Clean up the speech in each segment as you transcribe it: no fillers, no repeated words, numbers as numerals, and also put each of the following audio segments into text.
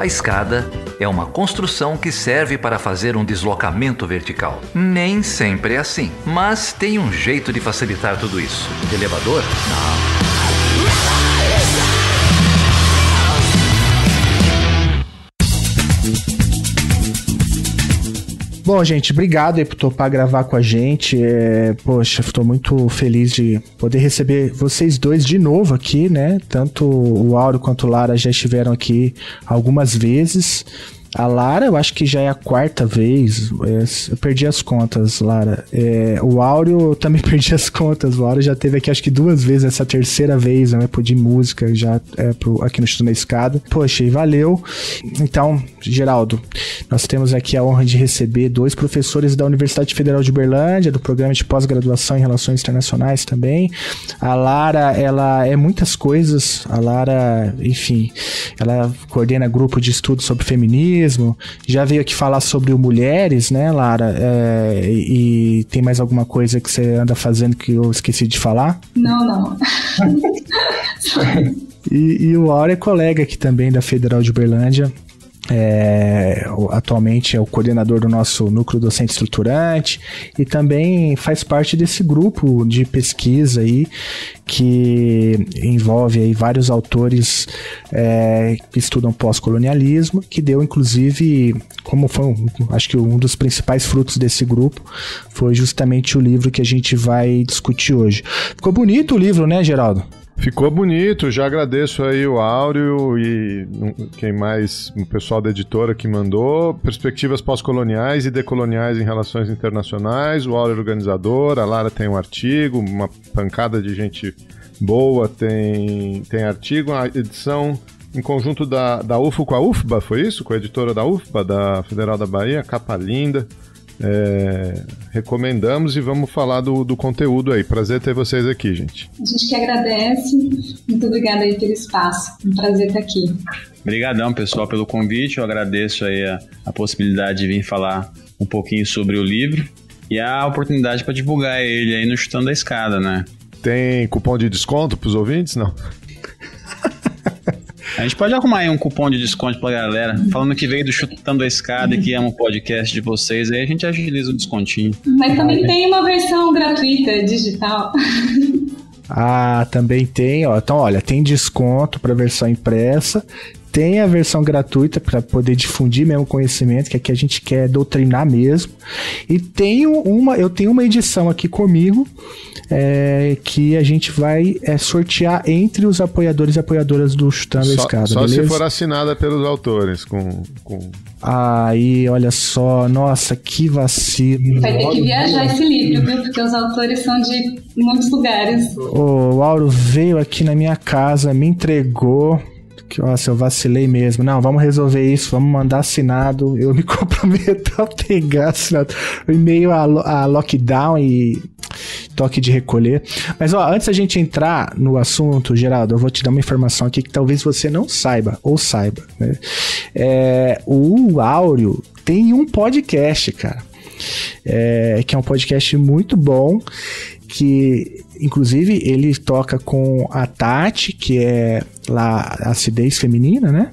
A escada é uma construção que serve para fazer um deslocamento vertical. Nem sempre é assim, mas tem um jeito de facilitar tudo isso. De elevador? Não. Bom, gente, obrigado aí por topar gravar com a gente. Poxa, estou muito feliz de poder receber vocês dois de novo aqui, né? Tanto o Áureo quanto o Lara já estiveram aqui algumas vezes. A Lara, eu acho que já é a quarta vez. Eu perdi as contas, Lara. O Áureo, eu também perdi as contas. O Áureo já teve aqui, acho que 2 vezes, essa terceira vez, né? De música, já aqui no Chutando a Escada. Poxa, e valeu. Então, Geraldo, nós temos aqui a honra de receber 2 professores da Universidade Federal de Uberlândia, do programa de pós-graduação em Relações Internacionais também. A Lara, ela é muitas coisas. A Lara, enfim, ela coordena grupo de estudo sobre feminismo, já veio aqui falar sobre o Mulheres, né, Lara? E tem mais alguma coisa que você anda fazendo que eu esqueci de falar? Não. E o Áureo é colega aqui também da Federal de Uberlândia. Atualmente é o coordenador do nosso núcleo docente estruturante e também faz parte desse grupo de pesquisa aí que envolve aí vários autores que estudam pós-colonialismo, que deu inclusive, como foi acho que um dos principais frutos desse grupo foi justamente o livro que a gente vai discutir hoje. Ficou bonito o livro, né, Geraldo? Ficou bonito, já agradeço aí o Áureo e quem mais, o pessoal da editora que mandou, perspectivas pós-coloniais e decoloniais em relações internacionais, o Áureo organizador, a Lara tem um artigo, uma pancada de gente boa, tem artigo, a edição em conjunto da UFO com a UFBA, foi isso? Com a editora da UFBA, da Federal da Bahia, capa linda. Recomendamos e vamos falar do conteúdo aí. Prazer ter vocês aqui, gente. A gente que agradece. Muito obrigada aí pelo espaço. Um prazer estar aqui. Obrigadão, pessoal, pelo convite. Eu agradeço aí a possibilidade de vir falar um pouquinho sobre o livro e a oportunidade para divulgar ele aí no Chutando a Escada, né? Tem cupom de desconto para os ouvintes? Não. A gente pode arrumar aí um cupom de desconto pra galera. Falando que veio do Chutando a Escada e que ama o podcast de vocês, aí a gente agiliza o descontinho. Mas também tem uma versão gratuita, digital. Ah, também tem, ó. Então, olha, tem desconto para versão impressa, tem a versão gratuita para poder difundir mesmo conhecimento, que aqui a gente quer doutrinar mesmo. E eu tenho uma edição aqui comigo, que a gente vai sortear entre os apoiadores e apoiadoras do Chutando a Escada, só beleza? Se for assinada pelos autores, Aí, olha só, nossa, que vacilo. Vai ter que viajar esse livro, viu? Porque os autores são de muitos lugares. O Áureo veio aqui na minha casa, me entregou. Que, nossa, eu vacilei mesmo. Não, vamos resolver isso, vamos mandar assinado. Eu me comprometo a pegar assinado. O e-mail a lockdown e toque de recolher. Mas, ó, antes da gente entrar no assunto, Geraldo, eu vou te dar uma informação aqui que talvez você não saiba, ou saiba, né? O Áureo tem um podcast, cara. Que é um podcast muito bom, que inclusive ele toca com a Tati, que é lá a acidez feminina, né?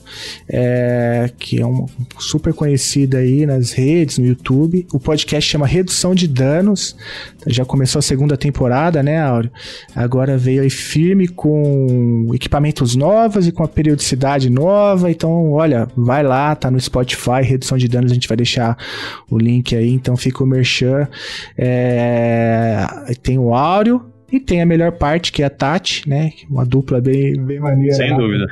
Que é uma super conhecida aí nas redes, no YouTube. O podcast chama Redução de Danos. Já começou a segunda temporada, né, Áureo? Agora veio aí firme com equipamentos novos e com a periodicidade nova. Então, olha, vai lá, tá no Spotify, Redução de Danos, a gente vai deixar o link aí. Então fica o merchan. Tem o Áureo. E tem a melhor parte, que é a Tati, né? Uma dupla bem maneira. Sem dúvida.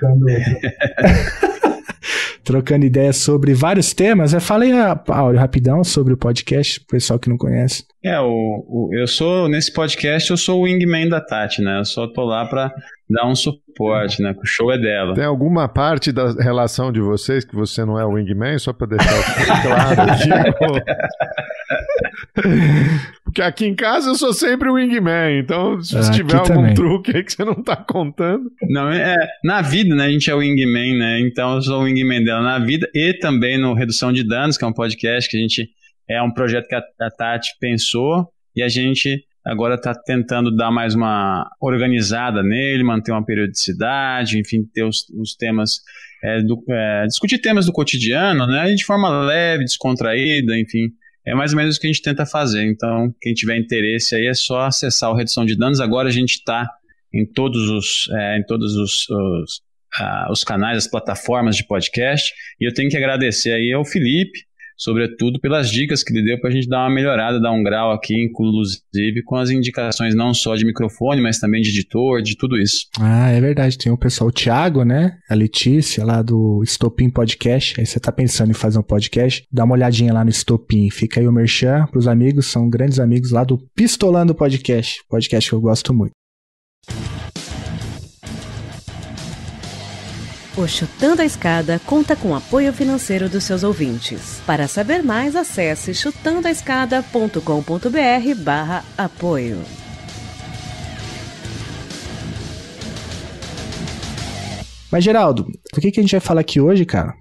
Trocando ideias sobre vários temas. Fala aí, Áureo, rapidão sobre o podcast, pro pessoal que não conhece. Eu sou, nesse podcast, eu sou o wingman da Tati, né? Eu só tô lá pra dar um suporte, né? Que o show é dela. Tem alguma parte da relação de vocês que você não é o wingman? Só pra deixar claro aqui. Porque aqui em casa eu sou sempre o wingman, então se tiver algum também. Truque aí que você não tá contando. Não, na vida, né, a gente é o wingman, né, então eu sou o wingman dela na vida e também no Redução de Danos, que é um podcast que a gente, é um projeto que a Tati pensou e a gente agora está tentando dar mais uma organizada nele, manter uma periodicidade, enfim, ter os temas, discutir temas do cotidiano, né, de forma leve, descontraída, enfim. É mais ou menos o que a gente tenta fazer. Então, quem tiver interesse aí é só acessar o Redução de Danos. Agora a gente está em todos os canais, as plataformas de podcast. E eu tenho que agradecer aí ao Felipe, sobretudo pelas dicas que ele deu para a gente dar uma melhorada, dar um grau aqui, inclusive com as indicações não só de microfone, mas também de editor, de tudo isso. Ah, é verdade. Tem o pessoal, o Thiago, né? A Letícia, lá do Estopim Podcast. Aí você tá pensando em fazer um podcast, dá uma olhadinha lá no Estopim. Fica aí o merchan pros amigos, são grandes amigos lá do Pistolando Podcast. Podcast que eu gosto muito. O Chutando a Escada conta com apoio financeiro dos seus ouvintes. Para saber mais, acesse chutandoaescada.com.br/apoio. Mas, Geraldo, do que a gente vai falar aqui hoje, cara?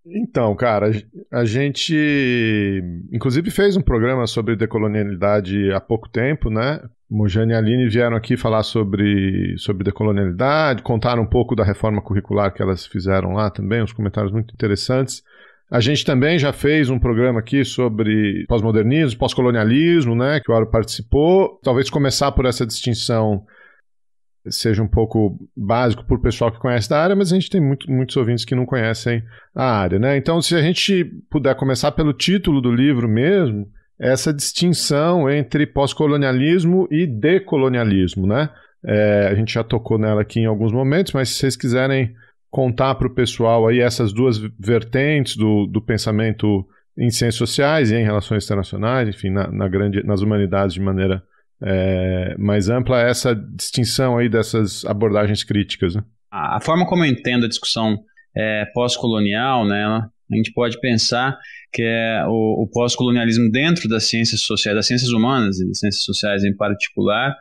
Então, cara, a gente inclusive fez um programa sobre decolonialidade há pouco tempo, né? Mojane e Aline vieram aqui falar sobre decolonialidade, contaram um pouco da reforma curricular que elas fizeram lá também, uns comentários muito interessantes. A gente também já fez um programa aqui sobre pós-modernismo, pós-colonialismo, né? Que o Auro participou. Talvez começar por essa distinção seja um pouco básico para o pessoal que conhece da área, mas a gente tem muitos ouvintes que não conhecem a área, né? Então, se a gente puder começar pelo título do livro mesmo, essa distinção entre pós-colonialismo e decolonialismo, né? A gente já tocou nela aqui em alguns momentos, mas se vocês quiserem contar para o pessoal aí essas duas vertentes do pensamento em ciências sociais e em relações internacionais, enfim, nas humanidades de maneira mais ampla, essa distinção aí dessas abordagens críticas, né? A forma como eu entendo a discussão pós-colonial, né, a gente pode pensar que o pós-colonialismo dentro das ciências sociais, das ciências humanas e das ciências sociais em particular,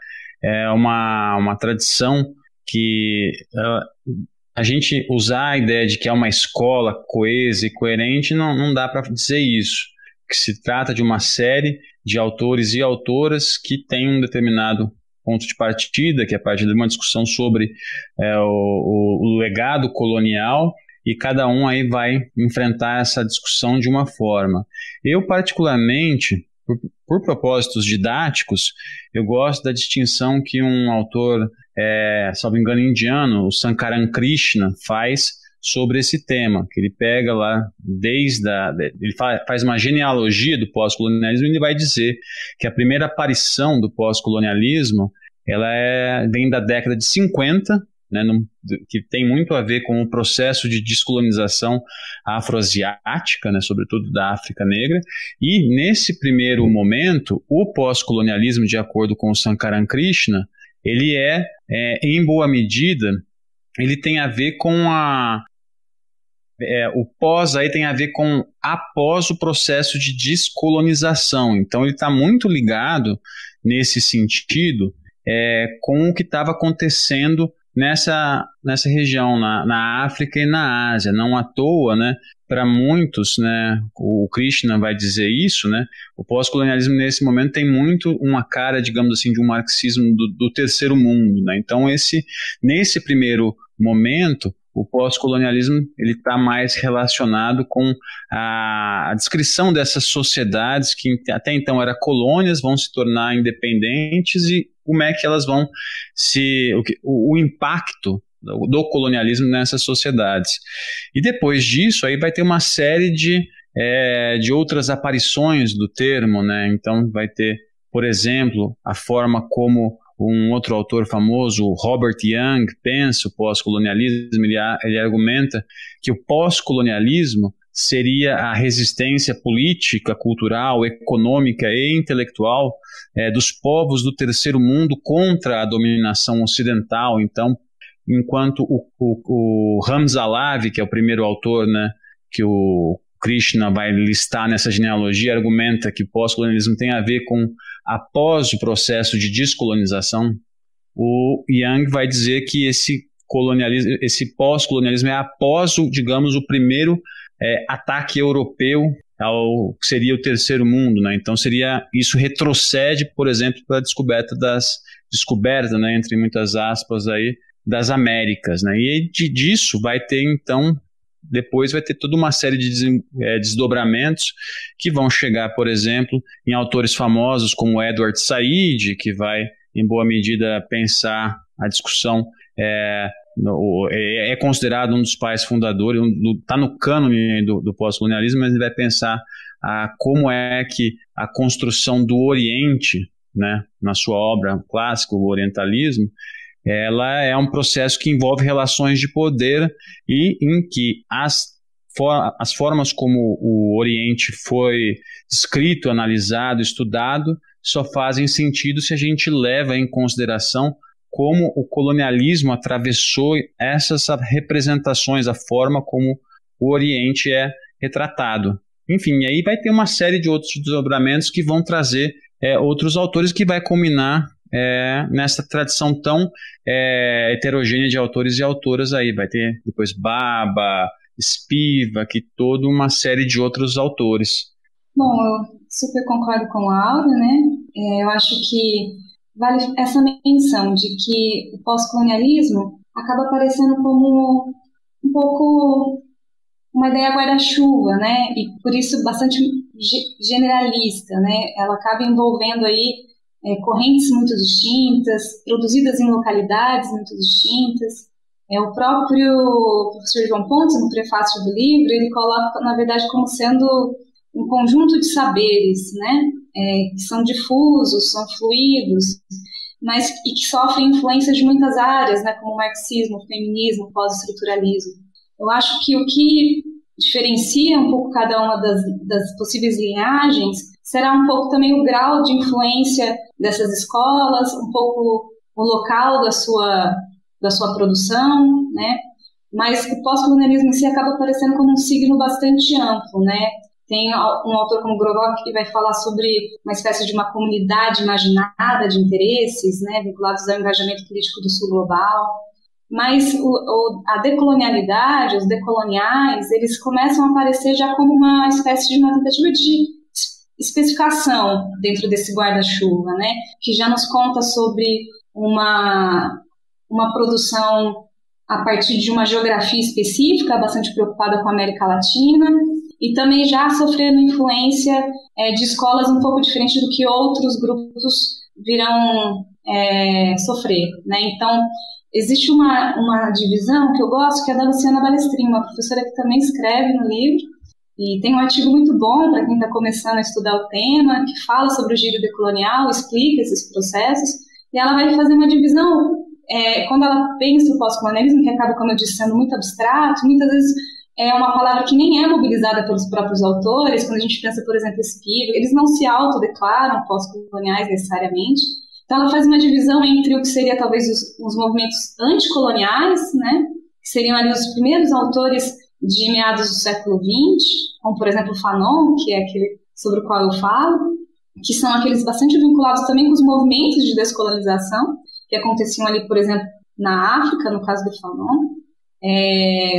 é uma tradição que a gente usar a ideia de que é uma escola coesa e coerente, não dá para dizer isso, que se trata de uma série de autores e autoras que têm um determinado ponto de partida, que é a partir de uma discussão sobre o legado colonial, e cada um aí vai enfrentar essa discussão de uma forma. Eu, particularmente, por propósitos didáticos, eu gosto da distinção que um autor, salvo engano, indiano, o Sankaran Krishna, faz sobre esse tema, que ele pega lá ele faz uma genealogia do pós-colonialismo e ele vai dizer que a primeira aparição do pós-colonialismo vem da década de 50, né, que tem muito a ver com o processo de descolonização afroasiática, né, sobretudo da África Negra, e nesse primeiro momento, o pós-colonialismo, de acordo com o Sankaran Krishna, ele em boa medida, ele tem a ver com o pós aí tem a ver com após o processo de descolonização. Então ele está muito ligado nesse sentido com o que estava acontecendo nessa região, na África e na Ásia. Não à toa, né, para muitos, né, o Krishna vai dizer isso, né, o pós-colonialismo nesse momento tem muito uma cara, digamos assim, de um marxismo do terceiro mundo, né? Então nesse primeiro momento, o pós-colonialismo está mais relacionado com a descrição dessas sociedades que até então eram colônias, vão se tornar independentes, e como é que elas vão o impacto do colonialismo nessas sociedades. E depois disso, aí vai ter uma série de outras aparições do termo, né? Então vai ter, por exemplo, a forma como um outro autor famoso, Robert Young, pensa o pós-colonialismo. Ele argumenta que o pós-colonialismo seria a resistência política, cultural, econômica e intelectual dos povos do terceiro mundo contra a dominação ocidental. Então, enquanto o Hamza Alavi, que é o primeiro autor, né, que o Krishna vai listar nessa genealogia, argumenta que o pós-colonialismo tem a ver com após o processo de descolonização, o Young vai dizer que esse pós-colonialismo é após, digamos, o primeiro ataque europeu ao que seria o terceiro mundo, né? Então isso retrocede, por exemplo, para a descoberta né, entre muitas aspas aí, das Américas, né? E disso vai ter então, depois vai ter toda uma série de desdobramentos que vão chegar, por exemplo, em autores famosos como Edward Said, que vai em boa medida pensar a discussão, é considerado um dos pais fundadores, está no cânone do pós-colonialismo, mas ele vai pensar como é que a construção do Oriente, né, na sua obra clássica, o Orientalismo, ela é um processo que envolve relações de poder e em que as formas como o Oriente foi descrito, analisado, estudado, só fazem sentido se a gente leva em consideração como o colonialismo atravessou essas representações, a forma como o Oriente é retratado. Enfim, aí vai ter uma série de outros desdobramentos que vão trazer outros autores, que vai culminar nessa tradição tão heterogênea de autores e autoras aí. Vai ter depois Baba, Spivak, toda uma série de outros autores. Bom, eu super concordo com o Auro, né? Eu acho que vale essa menção de que o pós-colonialismo acaba aparecendo como um pouco uma ideia guarda-chuva, né? E por isso bastante generalista, né? Ela acaba envolvendo aí correntes muito distintas, produzidas em localidades muito distintas. O próprio professor João Pontes, no prefácio do livro, ele coloca, na verdade, como sendo um conjunto de saberes, né? Que são difusos, são fluidos, mas e que sofrem influência de muitas áreas, né, como o marxismo, o feminismo, o pós-estruturalismo. Eu acho que o que diferencia um pouco cada uma das possíveis linhagens será um pouco também o grau de influência dessas escolas, um pouco o local da sua produção, né? Mas o pós-colonialismo em si acaba aparecendo como um signo bastante amplo, né? Tem um autor como Grobov que vai falar sobre uma espécie de uma comunidade imaginada de interesses, né, vinculados ao engajamento político do sul global. Mas a decolonialidade, os decoloniais, eles começam a aparecer já como uma espécie de uma tentativa de especificação dentro desse guarda-chuva, né, que já nos conta sobre uma produção a partir de uma geografia específica, bastante preocupada com a América Latina, e também já sofrendo influência de escolas um pouco diferentes do que outros grupos virão sofrer, né? Então, existe uma divisão que eu gosto, que é da Luciana Balestrin, uma professora que também escreve no livro, e tem um artigo muito bom para quem está começando a estudar o tema, que fala sobre o giro decolonial, explica esses processos, e ela vai fazer uma divisão, quando ela pensa o pós-colonialismo, que acaba, como eu disse, sendo muito abstrato, muitas vezes é uma palavra que nem é mobilizada pelos próprios autores. Quando a gente pensa, por exemplo, Spivak, eles não se autodeclaram pós-coloniais necessariamente. Então ela faz uma divisão entre o que seria talvez os movimentos anticoloniais, né, que seriam ali os primeiros autores de meados do século XX, como por exemplo Fanon, que é aquele sobre o qual eu falo, que são aqueles bastante vinculados também com os movimentos de descolonização, que aconteciam ali, por exemplo, na África, no caso do Fanon,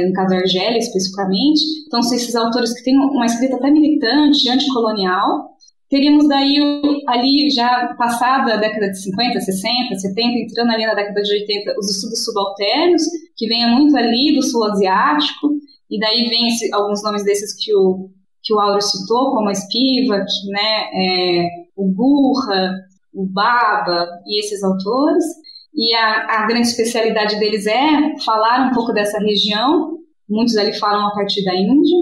no caso da Argélia especificamente. Então são esses autores que têm uma escrita até militante, anticolonial. Teríamos daí, ali já passada a década de 50, 60, 70, entrando ali na década de 80, os estudos subalternos, que vêm muito ali do sul asiático, e daí vem alguns nomes desses que o Auro citou, como a Spivak, né, o Gurra, o Baba e esses autores. E a grande especialidade deles é falar um pouco dessa região, muitos ali falam a partir da Índia,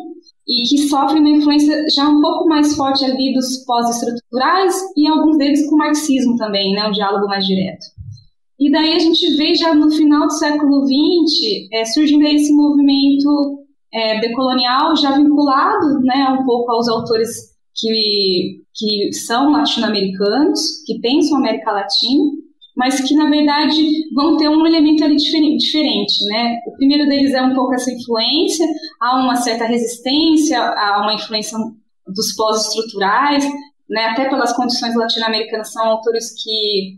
e que sofrem uma influência já um pouco mais forte ali dos pós-estruturais, e alguns deles com o marxismo também, né, um diálogo mais direto. E daí a gente vê já no final do século XX surgindo esse movimento decolonial já vinculado, né, um pouco aos autores que são latino-americanos, que pensam a América Latina, mas que, na verdade, vão ter um elemento ali diferente, né? O primeiro deles é um pouco essa influência, há uma certa resistência, há uma influência dos pós-estruturais, né? Até pelas condições latino-americanas, são autores que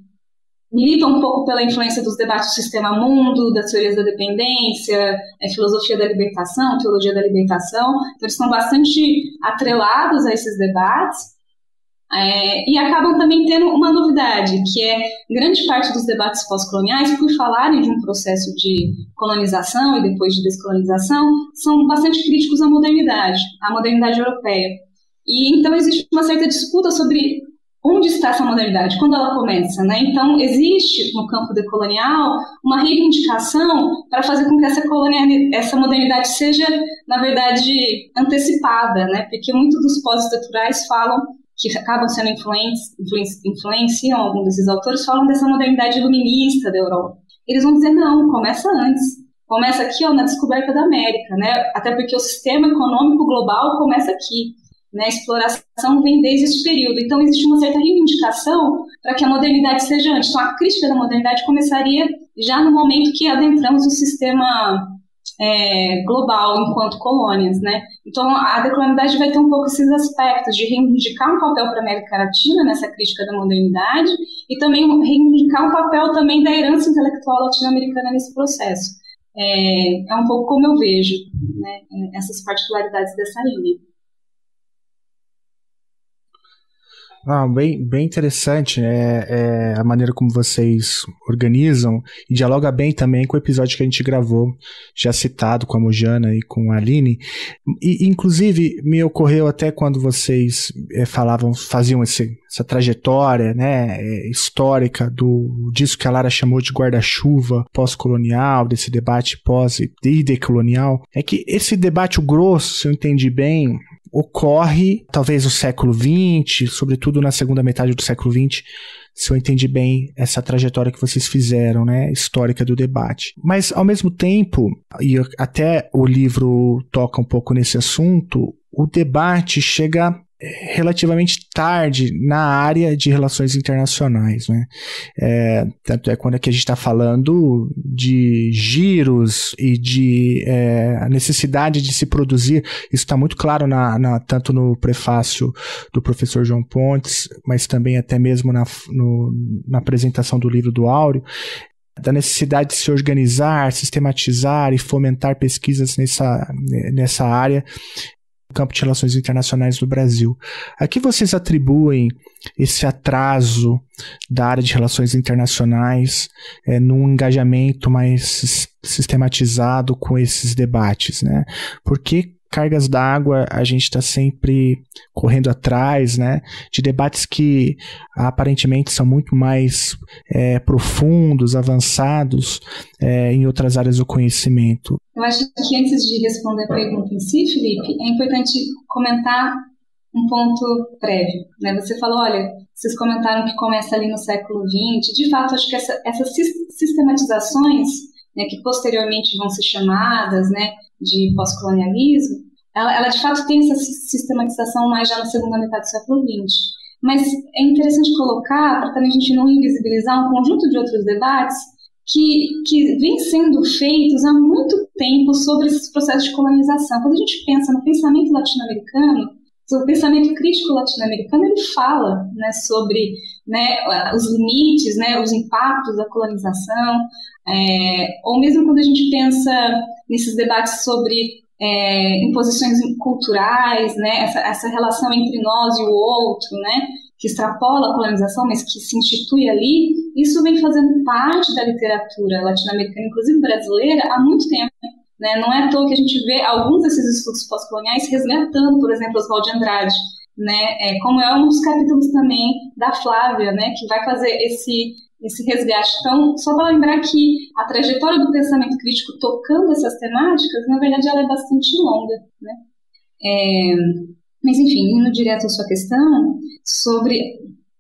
milita um pouco pela influência dos debates do sistema mundo, das teorias da dependência, filosofia da libertação, teologia da libertação. Então, eles estão bastante atrelados a esses debates. E acabam também tendo uma novidade, que é grande parte dos debates pós-coloniais, por falarem de um processo de colonização e depois de descolonização, são bastante críticos à modernidade europeia. E então existe uma certa disputa sobre onde está essa modernidade, quando ela começa, né? Então existe no campo decolonial uma reivindicação para fazer com que essa modernidade seja, na verdade, antecipada, né? Porque muitos dos pós-estruturais falam que acabam sendo influenciam alguns desses autores, falam dessa modernidade iluminista da Europa. Eles vão dizer, não, começa antes. Começa aqui, na descoberta da América, né? Até porque o sistema econômico global começa aqui, né? A exploração vem desde esse período. Então, existe uma certa reivindicação para que a modernidade seja antes. Então, a crítica da modernidade começaria já no momento que adentramos o sistema global enquanto colônias, né? Então a decolonialidade vai ter um pouco esses aspectos de reivindicar um papel para a América Latina nessa crítica da modernidade e também reivindicar um papel também da herança intelectual latino-americana nesse processo. É um pouco como eu vejo, né, essas particularidades dessa linha. Bem interessante, né? A maneira como vocês organizam e dialoga bem também com o episódio que a gente gravou, já citado com a Mojana e com a Aline. E, inclusive, me ocorreu até quando vocês faziam essa trajetória, né, histórica disso que a Lara chamou de guarda-chuva pós-colonial, desse debate pós e decolonial, é que esse debate, o grosso, se eu entendi bem, ocorre talvez no século XX, sobretudo na segunda metade do século XX, se eu entendi bem essa trajetória que vocês fizeram, né, histórica do debate. Mas, ao mesmo tempo, e até o livro toca um pouco nesse assunto, o debate chega relativamente tarde na área de relações internacionais, né? Tanto é quando é que a gente está falando de giros e de a necessidade de se produzir, isso está muito claro tanto no prefácio do professor João Pontes, mas também até mesmo na apresentação do livro do Áureo, da necessidade de se organizar, sistematizar e fomentar pesquisas nessa área, campo de relações internacionais do Brasil. A que vocês atribuem esse atraso da área de relações internacionais num engajamento mais sistematizado com esses debates, né? Por que cargas d'água a gente está sempre correndo atrás, né, de debates que aparentemente são muito mais profundos, avançados em outras áreas do conhecimento? Eu acho que antes de responder a pergunta em si, Felipe, é importante comentar um ponto prévio, né? Você falou, olha, vocês comentaram que começa ali no século XX. De fato, acho que essas sistematizações, né, que posteriormente vão ser chamadas, né, de pós-colonialismo, ela de fato tem essa sistematização mais já na segunda metade do século XX. Mas é interessante colocar, para também a gente não invisibilizar um conjunto de outros debates que vêm sendo feitos há muito tempo sobre esses processos de colonização. Quando a gente pensa no pensamento latino-americano, o pensamento crítico latino-americano, ele fala, né, sobre, né, os limites, né, os impactos da colonização, ou mesmo quando a gente pensa nesses debates sobre imposições culturais, né, essa relação entre nós e o outro, né, que extrapola a colonização, mas que se institui ali, isso vem fazendo parte da literatura latino-americana, inclusive brasileira, há muito tempo. Né? Não é à toa que a gente vê alguns desses estudos pós-coloniais resgatando, por exemplo, Oswald de Andrade, né? Como é um dos capítulos também da Flávia, né? Que vai fazer esse resgate. Então, só para lembrar que a trajetória do pensamento crítico tocando essas temáticas, na verdade, ela é bastante longa, né? Mas, enfim, indo direto à sua questão sobre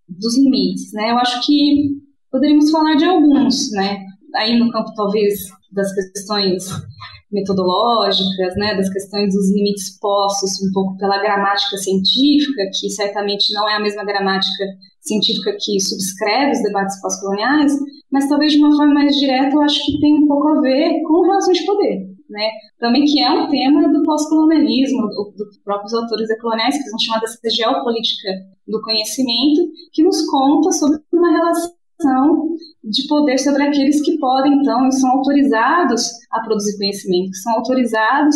dos limites, né? Eu acho que poderíamos falar de alguns, né? Aí no campo, talvez, das questões metodológicas, né, das questões dos limites postos um pouco pela gramática científica, que certamente não é a mesma gramática científica que subscreve os debates pós-coloniais, mas talvez de uma forma mais direta eu acho que tem um pouco a ver com relações de poder, né, também que é um tema do pós-colonialismo, dos próprios autores decoloniais, que são chamadas de geopolítica do conhecimento, que nos conta sobre uma relação de poder sobre aqueles que podem, então, e são autorizados a produzir conhecimento, que são autorizados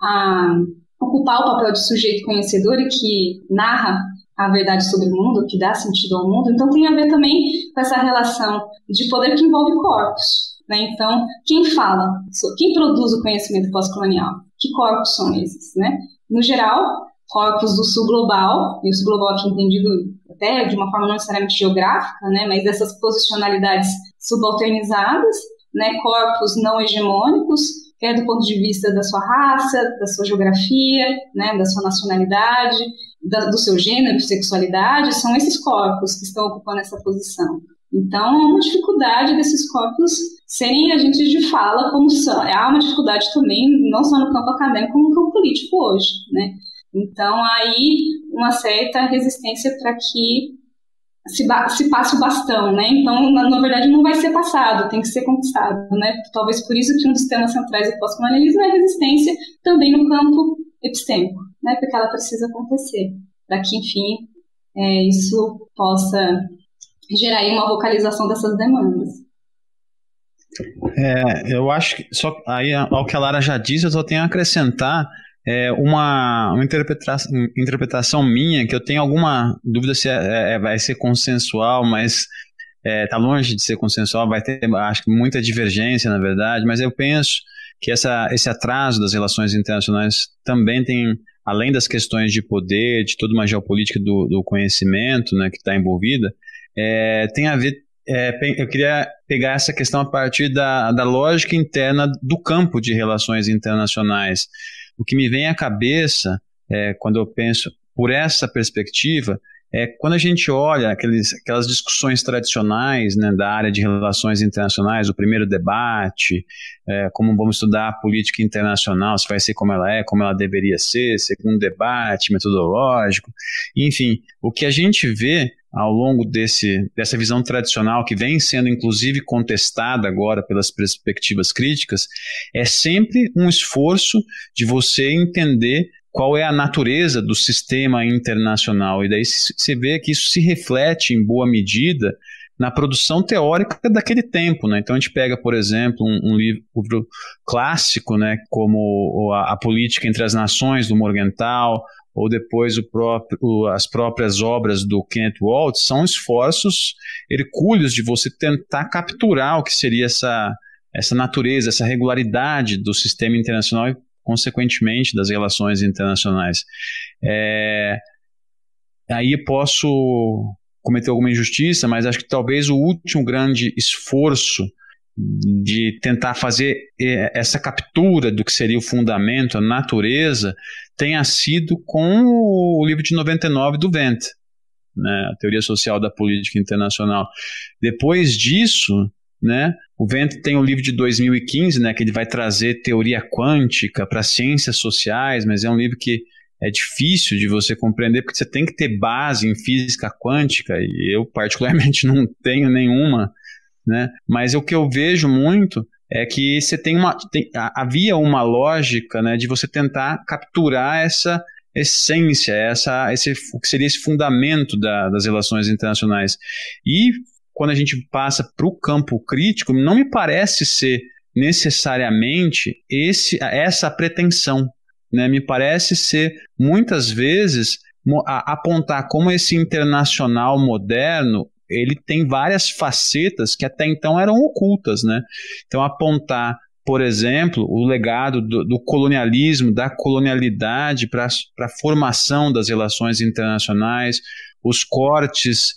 a ocupar o papel de sujeito conhecedor e que narra a verdade sobre o mundo, que dá sentido ao mundo. Então tem a ver também com essa relação de poder que envolve corpos, né? Então, quem fala, quem produz o conhecimento pós-colonial? Que corpos são esses, né? No geral, corpos do sul global, e o sul global aqui entendido até de uma forma não necessariamente geográfica, né? Mas dessas posicionalidades subalternizadas, né? Corpos não hegemônicos, quer do ponto de vista da sua raça, da sua geografia, né? Da sua nacionalidade, do seu gênero, sexualidade, são esses corpos que estão ocupando essa posição. Então, há uma dificuldade desses corpos serem agentes de fala, como são. Há uma dificuldade também, não só no campo acadêmico, como no campo político hoje, né? Então, há aí uma certa resistência para que se passe o bastão, né? Então, na verdade, não vai ser passado, tem que ser conquistado, né? Talvez por isso que um dos temas centrais do pós-colonialismo é a resistência também no campo epistêmico, né? Porque ela precisa acontecer, para que, enfim, isso possa gerar aí uma vocalização dessas demandas. Eu acho que, só aí, ao que a Lara já disse, eu só tenho a acrescentar uma interpretação minha, que eu tenho alguma dúvida se vai ser consensual, mas está longe de ser consensual, vai ter, acho que, muita divergência, na verdade, mas eu penso que esse atraso das relações internacionais também tem, além das questões de poder, de toda uma geopolítica do conhecimento, né, que está envolvida, tem a ver. Eu queria pegar essa questão a partir da lógica interna do campo de relações internacionais. O que me vem à cabeça, quando eu penso por essa perspectiva, quando a gente olha aquelas discussões tradicionais, né, da área de relações internacionais, o primeiro debate, como vamos estudar a política internacional, se vai ser como ela deveria ser, segundo debate metodológico, enfim, o que a gente vê ao longo dessa visão tradicional, que vem sendo inclusive contestada agora pelas perspectivas críticas, é sempre um esforço de você entender qual é a natureza do sistema internacional, e daí você vê que isso se reflete em boa medida na produção teórica daquele tempo, né? Então a gente pega, por exemplo, um livro clássico, né, como a Política entre as Nações, do Morgenthau, ou depois as próprias obras do Kenneth Waltz, são esforços hercúleos de você tentar capturar o que seria essa natureza, essa regularidade do sistema internacional e, consequentemente, das relações internacionais. Aí eu posso cometer alguma injustiça, mas acho que talvez o último grande esforço de tentar fazer essa captura do que seria o fundamento, a natureza, tenha sido com o livro de 99 do Wendt, né, a Teoria Social da Política Internacional. Depois disso, né, o Wendt tem o livro de 2015, né, que ele vai trazer teoria quântica para ciências sociais, mas é um livro que é difícil de você compreender, porque você tem que ter base em física quântica, e eu particularmente não tenho nenhuma, né? Mas o que eu vejo muito é que você havia uma lógica, né, de você tentar capturar essa essência, o que seria esse fundamento das relações internacionais. E quando a gente passa para o campo crítico, não me parece ser necessariamente essa pretensão, né? Me parece ser, muitas vezes, apontar como esse internacional moderno ele tem várias facetas que até então eram ocultas, né? Então, apontar, por exemplo, o legado do colonialismo, da colonialidade para a formação das relações internacionais, os cortes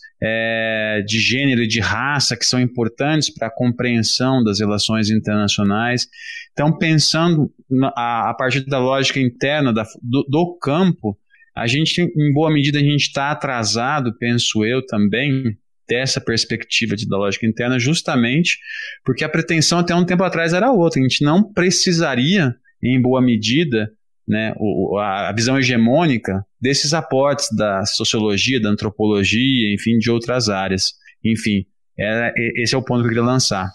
de gênero e de raça que são importantes para a compreensão das relações internacionais. Então, pensando a partir da lógica interna do campo, a gente, em boa medida, a gente está atrasado, penso eu também, dessa perspectiva da lógica interna, justamente porque a pretensão até um tempo atrás era outra. A gente não precisaria, em boa medida, né, a visão hegemônica desses aportes da sociologia, da antropologia, enfim, de outras áreas. Enfim, esse é o ponto que eu queria lançar.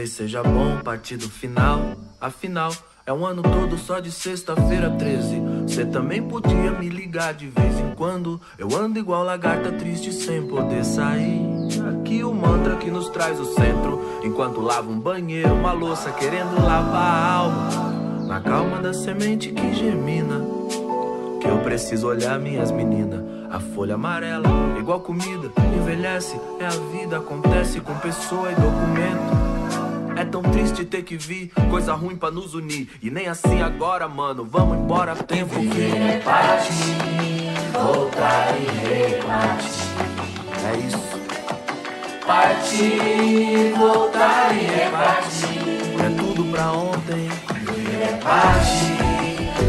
talvez seja bom partir do final. Afinal, é um ano todo só de sexta-feira 13. Cê também podia me ligar de vez em quando. Eu ando igual lagarta triste sem poder sair. Aqui o mantra que nos traz o centro, enquanto lavo um banheiro, uma louça querendo lavar a alma. Na calma da semente que germina, que eu preciso olhar minhas meninas. A folha amarela, igual comida, envelhece, é a vida, acontece com pessoa e documento. É tão triste ter que vir coisa ruim pra nos unir. E nem assim agora, mano, vamos embora, tempo viver é partir, voltar e repartir. É isso. Partir, voltar e repartir. É tudo pra ontem. Viver é partir,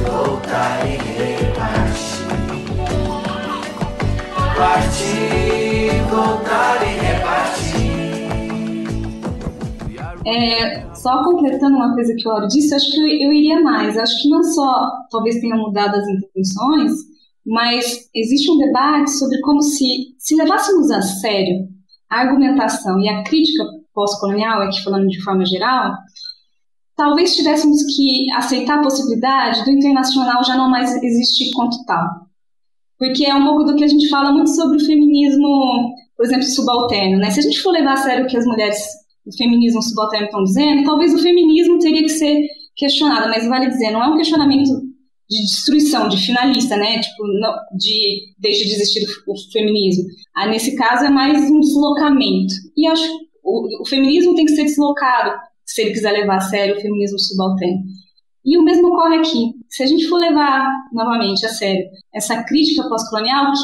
voltar e repartir. Partir, voltar e repartir. Só completando uma coisa que o Auro disse, eu acho que eu iria mais. Eu acho que não só talvez tenham mudado as intenções, mas existe um debate sobre como se levássemos a sério a argumentação e a crítica pós-colonial, aqui falando de forma geral, talvez tivéssemos que aceitar a possibilidade do internacional já não mais existir quanto tal. Porque é um pouco do que a gente fala muito sobre o feminismo, por exemplo, subalterno, né? Se a gente for levar a sério o que as mulheres do feminismo subalterno estão dizendo, talvez o feminismo teria que ser questionado, mas vale dizer, não é um questionamento de destruição, de finalista, né? Tipo, não, deixa de existir o feminismo. Nesse caso é mais um deslocamento. E acho que o feminismo tem que ser deslocado se ele quiser levar a sério o feminismo subalterno. E o mesmo ocorre aqui. Se a gente for levar, novamente, a sério, essa crítica pós-colonial, que,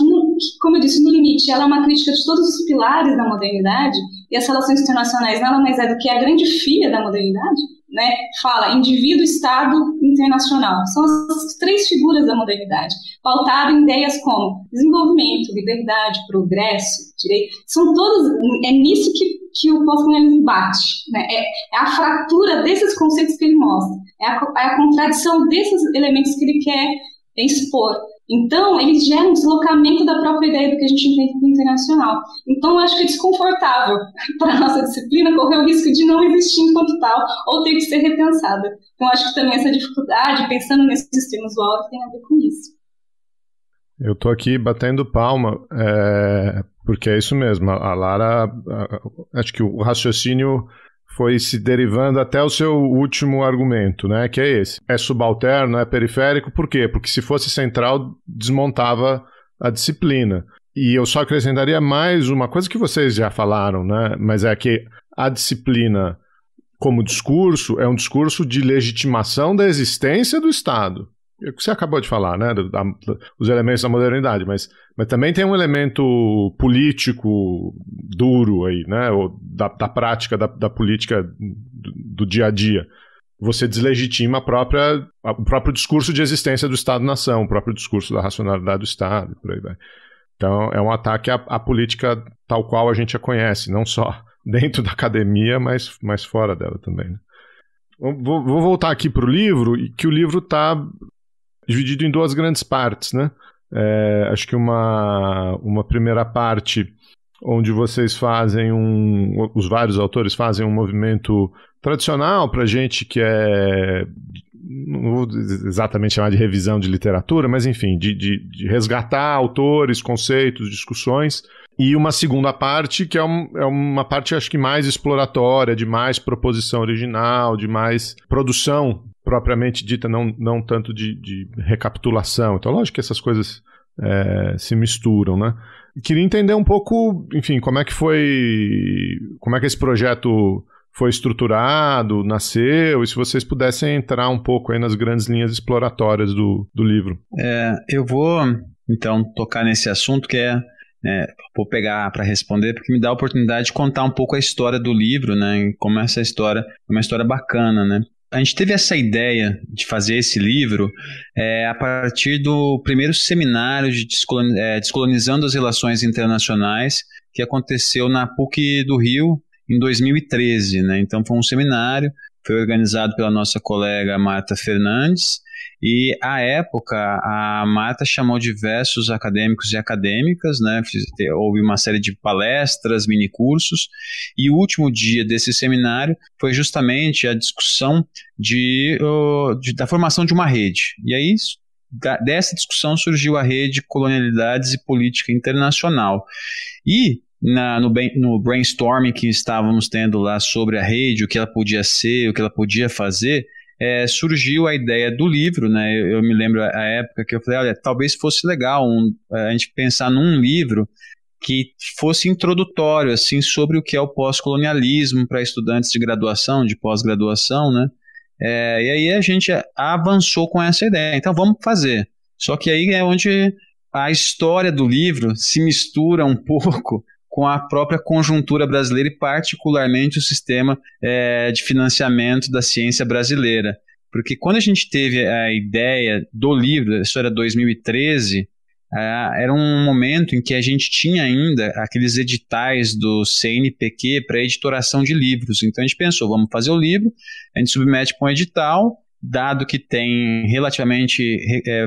como eu disse, no limite, ela é uma crítica de todos os pilares da modernidade, e as relações internacionais nada mais é do que a grande filha da modernidade, né? Fala indivíduo, Estado, internacional. São as três figuras da modernidade, pautado em ideias como desenvolvimento, liberdade, progresso, direito. São todas, é nisso que o pós-colonialismo bate, né? É a fratura desses conceitos que ele mostra, é a contradição desses elementos que ele quer expor. Então, ele gera um deslocamento da própria ideia do que a gente entende como internacional. Então, eu acho que é desconfortável para a nossa disciplina correr o risco de não existir enquanto tal, ou ter que ser repensada. Então, acho que também essa dificuldade, pensando nesses termos do Auro, tem a ver com isso. Eu estou aqui batendo palma, porque é isso mesmo. A Lara, acho que o raciocínio foi se derivando até o seu último argumento, né? Que é esse. É subalterno, é periférico, por quê? Porque se fosse central, desmontava a disciplina. E eu só acrescentaria mais uma coisa que vocês já falaram, né? Mas é que a disciplina, como discurso, é um discurso de legitimação da existência do Estado. É o que você acabou de falar, né? Os elementos da modernidade, mas também tem um elemento político duro aí, né? Ou da prática da política do dia a dia. Você deslegitima o próprio discurso de existência do Estado-nação, o próprio discurso da racionalidade do Estado, por aí vai. Então, é um ataque à política tal qual a gente a conhece, não só dentro da academia, mas fora dela também. Né? Vou voltar aqui para o livro, que o livro está dividido em duas grandes partes, né? Acho que uma primeira parte onde vocês fazem os vários autores fazem um movimento tradicional para gente que não vou exatamente chamar de revisão de literatura, mas enfim, de resgatar autores, conceitos, discussões, e uma segunda parte que é uma parte acho que mais exploratória, de mais proposição original, de mais produção propriamente dita, não tanto de recapitulação. Então, lógico que essas coisas se misturam, né? Queria entender um pouco, enfim, como é que esse projeto foi estruturado, nasceu, e se vocês pudessem entrar um pouco aí nas grandes linhas exploratórias do livro. Eu vou, então, tocar nesse assunto que vou pegar para responder, porque me dá a oportunidade de contar um pouco a história do livro, né? E como essa história é uma história bacana, né? A gente teve essa ideia de fazer esse livro a partir do primeiro seminário de Descolonizando as Relações Internacionais, que aconteceu na PUC do Rio em 2013. Né? Então foi um seminário, foi organizado pela nossa colega Marta Fernandes, E, à época, a Marta chamou diversos acadêmicos e acadêmicas, né? Houve uma série de palestras, minicursos, e o último dia desse seminário foi justamente a discussão da formação de uma rede. E aí, dessa discussão surgiu a rede Colonialidades e Política Internacional. E no brainstorming que estávamos tendo lá sobre a rede, o que ela podia ser, o que ela podia fazer, surgiu a ideia do livro, né? Eu me lembro a época que eu falei, olha, talvez fosse legal a gente pensar num livro que fosse introdutório, assim, sobre o que é o pós-colonialismo para estudantes de graduação, de pós-graduação, né? E aí a gente avançou com essa ideia, então vamos fazer. Só que aí é onde a história do livro se mistura um pouco com a própria conjuntura brasileira e particularmente o sistema de financiamento da ciência brasileira. Porque quando a gente teve a ideia do livro, isso era 2013, era um momento em que a gente tinha ainda aqueles editais do CNPq para editoração de livros. Então a gente pensou, vamos fazer o livro, a gente submete para um edital, dado que tem relativamente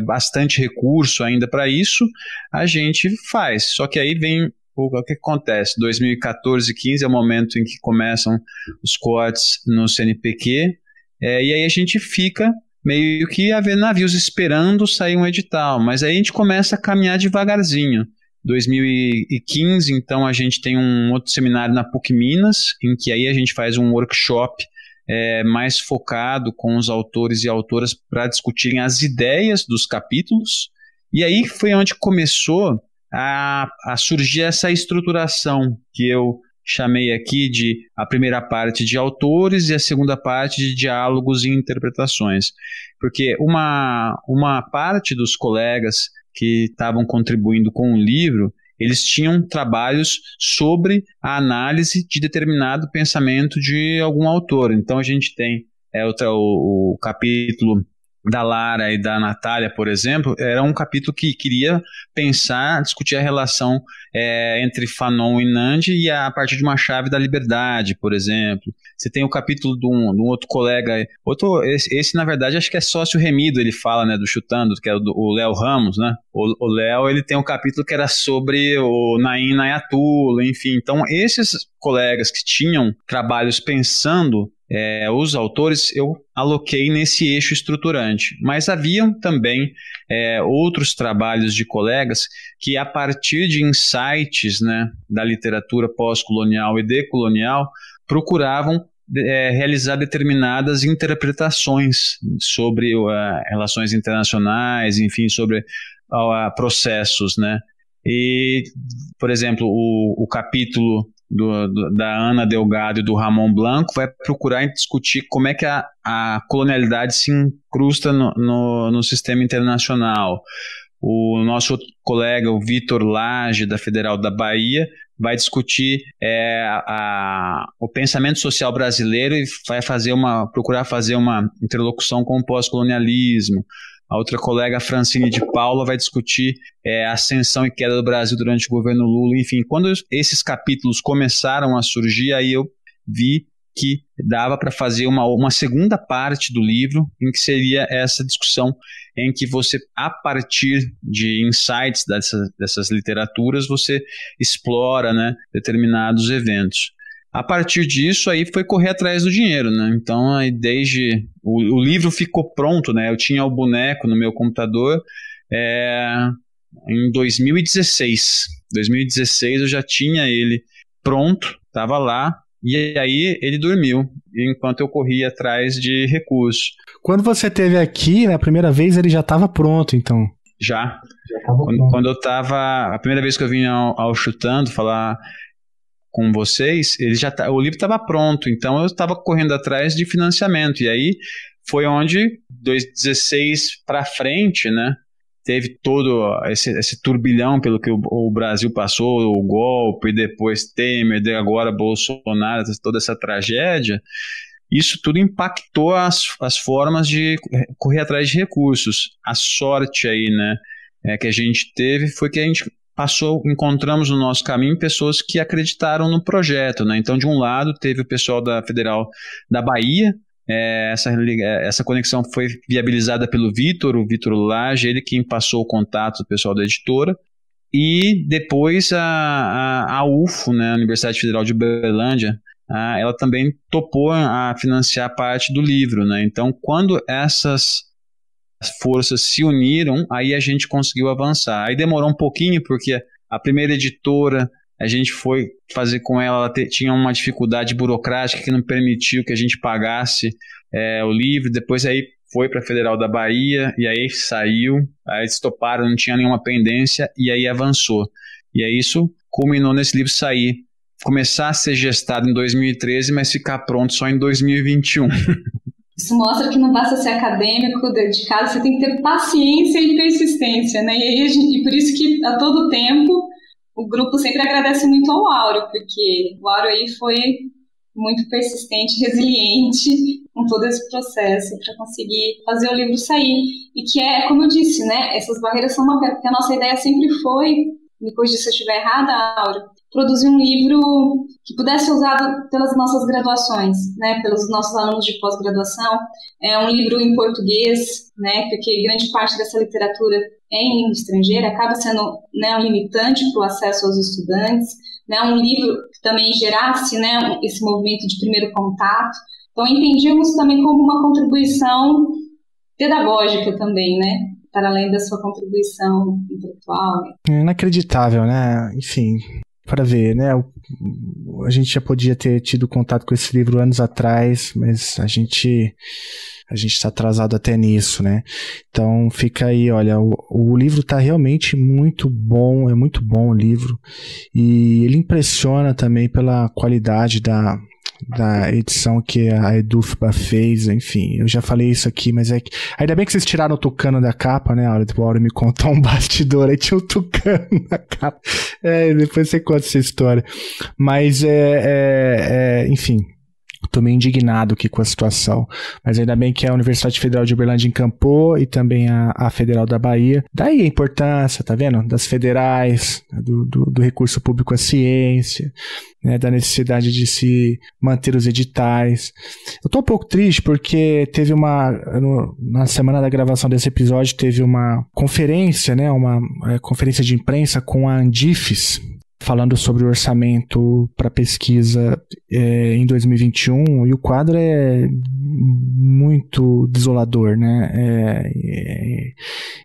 bastante recurso ainda para isso, a gente faz. Só que aí vem o que acontece? 2014 e 2015 é o momento em que começam os cortes no CNPq, e aí a gente fica meio que a ver navios esperando sair um edital, mas aí a gente começa a caminhar devagarzinho. 2015, então, a gente tem um outro seminário na PUC Minas, em que aí a gente faz um workshop mais focado com os autores e autoras para discutirem as ideias dos capítulos, e aí foi onde começou a surgir essa estruturação que eu chamei aqui de a primeira parte de autores e a segunda parte de diálogos e interpretações. Porque uma parte dos colegas que estavam contribuindo com o livro, eles tinham trabalhos sobre a análise de determinado pensamento de algum autor. Então a gente tem o capítulo da Lara e da Natália, por exemplo, era um capítulo que queria discutir a relação entre Fanon e Nandi e a partir de uma chave da liberdade, por exemplo. Você tem o capítulo de um outro colega, esse na verdade acho que é sócio remido, ele fala, né, do Chutando, que é o Léo Ramos, né? O Léo, ele tem um capítulo que era sobre o Naim Nayatullah, enfim. Então esses colegas que tinham trabalhos pensando os autores, eu aloquei nesse eixo estruturante. Mas haviam também outros trabalhos de colegas que, a partir de insights, né, da literatura pós-colonial e decolonial, procuravam realizar determinadas interpretações sobre relações internacionais, enfim, sobre processos, né? E, por exemplo, o capítulo da Ana Delgado e do Ramon Blanco vai procurar discutir como é que a colonialidade se incrusta no sistema internacional. O nosso outro colega, o Vitor Lage, da Federal da Bahia, vai discutir o pensamento social brasileiro e vai procurar fazer uma interlocução com o pós-colonialismo. A outra colega, a Francine de Paula, vai discutir a ascensão e queda do Brasil durante o governo Lula. Enfim, quando esses capítulos começaram a surgir, aí eu vi que dava para fazer uma segunda parte do livro, em que seria essa discussão em que você, a partir de insights dessas literaturas, você explora, né, determinados eventos. A partir disso, aí foi correr atrás do dinheiro, né? Então, aí desde o livro ficou pronto, né? Eu tinha o boneco no meu computador em 2016. 2016 eu já tinha ele pronto, estava lá, e aí ele dormiu, enquanto eu corria atrás de recursos. Quando você esteve aqui, na primeira vez, ele já estava pronto, então? Já. Quando eu estava... A primeira vez que eu vim ao Chutando falar com vocês, o livro estava pronto, então eu estava correndo atrás de financiamento, e aí foi onde 2016 para frente, né, teve todo esse turbilhão pelo que o Brasil passou, o golpe, depois Temer, agora Bolsonaro, toda essa tragédia. Isso tudo impactou as formas de correr atrás de recursos. A sorte aí, né, que a gente teve foi que a gente encontramos no nosso caminho pessoas que acreditaram no projeto, né? Então, de um lado, teve o pessoal da Federal da Bahia, Essa conexão foi viabilizada pelo Vitor, o Vitor Lage, ele quem passou o contato do pessoal da editora. E depois a UFO, né, a Universidade Federal de Uberlândia, ela também topou a financiar parte do livro, né? Então, quando essas forças se uniram, aí a gente conseguiu avançar. Aí demorou um pouquinho, porque a primeira editora, a gente foi fazer com ela tinha uma dificuldade burocrática que não permitiu que a gente pagasse o livro. Depois aí foi para a Federal da Bahia, e aí saiu, aí eles toparam, não tinha nenhuma pendência, e aí avançou. E aí isso culminou nesse livro sair, começar a ser gestado em 2013, mas ficar pronto só em 2021. Isso mostra que não basta ser acadêmico, dedicado, você tem que ter paciência e persistência, né? E por isso que a todo tempo o grupo sempre agradece muito ao Áureo, porque o Áureo aí foi muito persistente, resiliente com todo esse processo para conseguir fazer o livro sair. E que como eu disse, né, essas barreiras são uma... Porque a nossa ideia sempre foi, me corrija se eu estiver errada, Áureo, produzir um livro que pudesse ser usado pelas nossas graduações, né, pelos nossos alunos de pós-graduação. É um livro em português, né, porque grande parte dessa literatura é em língua estrangeira, acaba sendo, né, um limitante para o acesso aos estudantes, né, um livro que também gerasse, né, esse movimento de primeiro contato. Então, entendíamos também como uma contribuição pedagógica também, né, para além da sua contribuição intelectual. Inacreditável, né? Enfim, para ver, né? A gente já podia ter tido contato com esse livro anos atrás, mas a gente está atrasado até nisso, né? Então fica aí, olha, o livro está realmente muito bom, é muito bom o livro, e ele impressiona também pela qualidade da edição que a Edufba fez. Enfim, eu já falei isso aqui, mas é que ainda bem que vocês tiraram o tucano da capa, né? A hora me contou um bastidor, aí tinha um tucano na capa. Depois você conta essa história. Mas enfim, tô meio indignado aqui com a situação, mas ainda bem que a Universidade Federal de Uberlândia encampou, e também a Federal da Bahia. Daí a importância, tá vendo? Das federais, do recurso público à ciência, né? Da necessidade de se manter os editais. Eu tô um pouco triste porque teve na semana da gravação desse episódio, teve uma conferência, né? Uma conferência de imprensa com a Andifes, falando sobre o orçamento para pesquisa em 2021, e o quadro é muito desolador, né?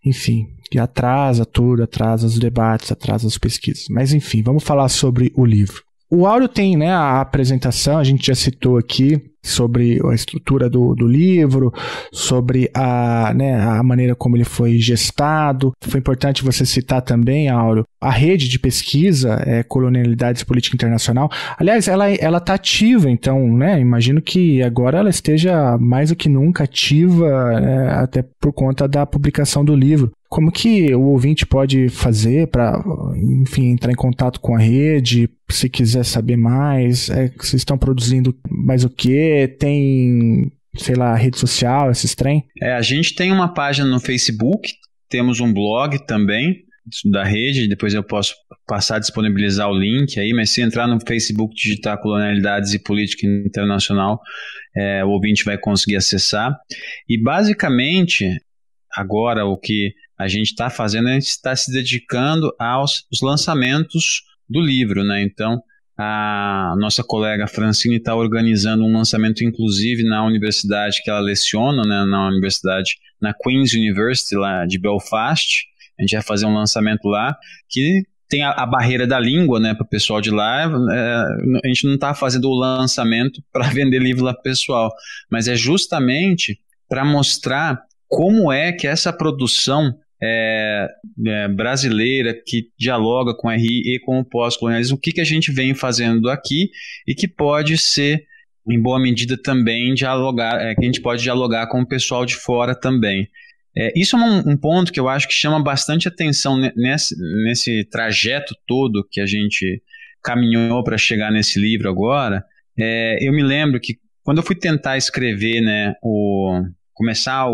Enfim, que atrasa tudo, atrasa os debates, atrasa as pesquisas. Mas enfim, vamos falar sobre o livro. O Áureo tem, né, a apresentação, a gente já citou aqui, sobre a estrutura do livro, sobre a maneira como ele foi gestado. Foi importante você citar também, Áureo, a rede de pesquisa Colonialidades e Política Internacional. Aliás, ela está ativa, então, né, imagino que agora ela esteja mais do que nunca ativa, até por conta da publicação do livro. Como que o ouvinte pode fazer para, enfim, entrar em contato com a rede, se quiser saber mais? Vocês estão produzindo mais o quê? Tem, sei lá, rede social, esses trem? A gente tem uma página no Facebook, temos um blog também da rede, depois eu posso passar a disponibilizar o link aí, mas se entrar no Facebook, digitar Colonialidades e Política Internacional, o ouvinte vai conseguir acessar. E basicamente, agora o que a gente está fazendo, a gente está se dedicando aos lançamentos do livro, né? Então, a nossa colega Francine está organizando um lançamento, inclusive, na universidade que ela leciona, né? Na Queen's University, lá de Belfast. A gente vai fazer um lançamento lá, que tem a barreira da língua, né, para o pessoal de lá. A gente não está fazendo o lançamento para vender livro lá para o pessoal, mas é justamente para mostrar como é que essa produção brasileira, que dialoga com a RI e com o pós-colonialismo, o que a gente vem fazendo aqui e que pode ser, em boa medida, também dialogar, que a gente pode dialogar com o pessoal de fora também. Isso é um ponto que eu acho que chama bastante atenção nesse trajeto todo que a gente caminhou para chegar nesse livro agora. Eu me lembro que quando eu fui tentar escrever, né, começar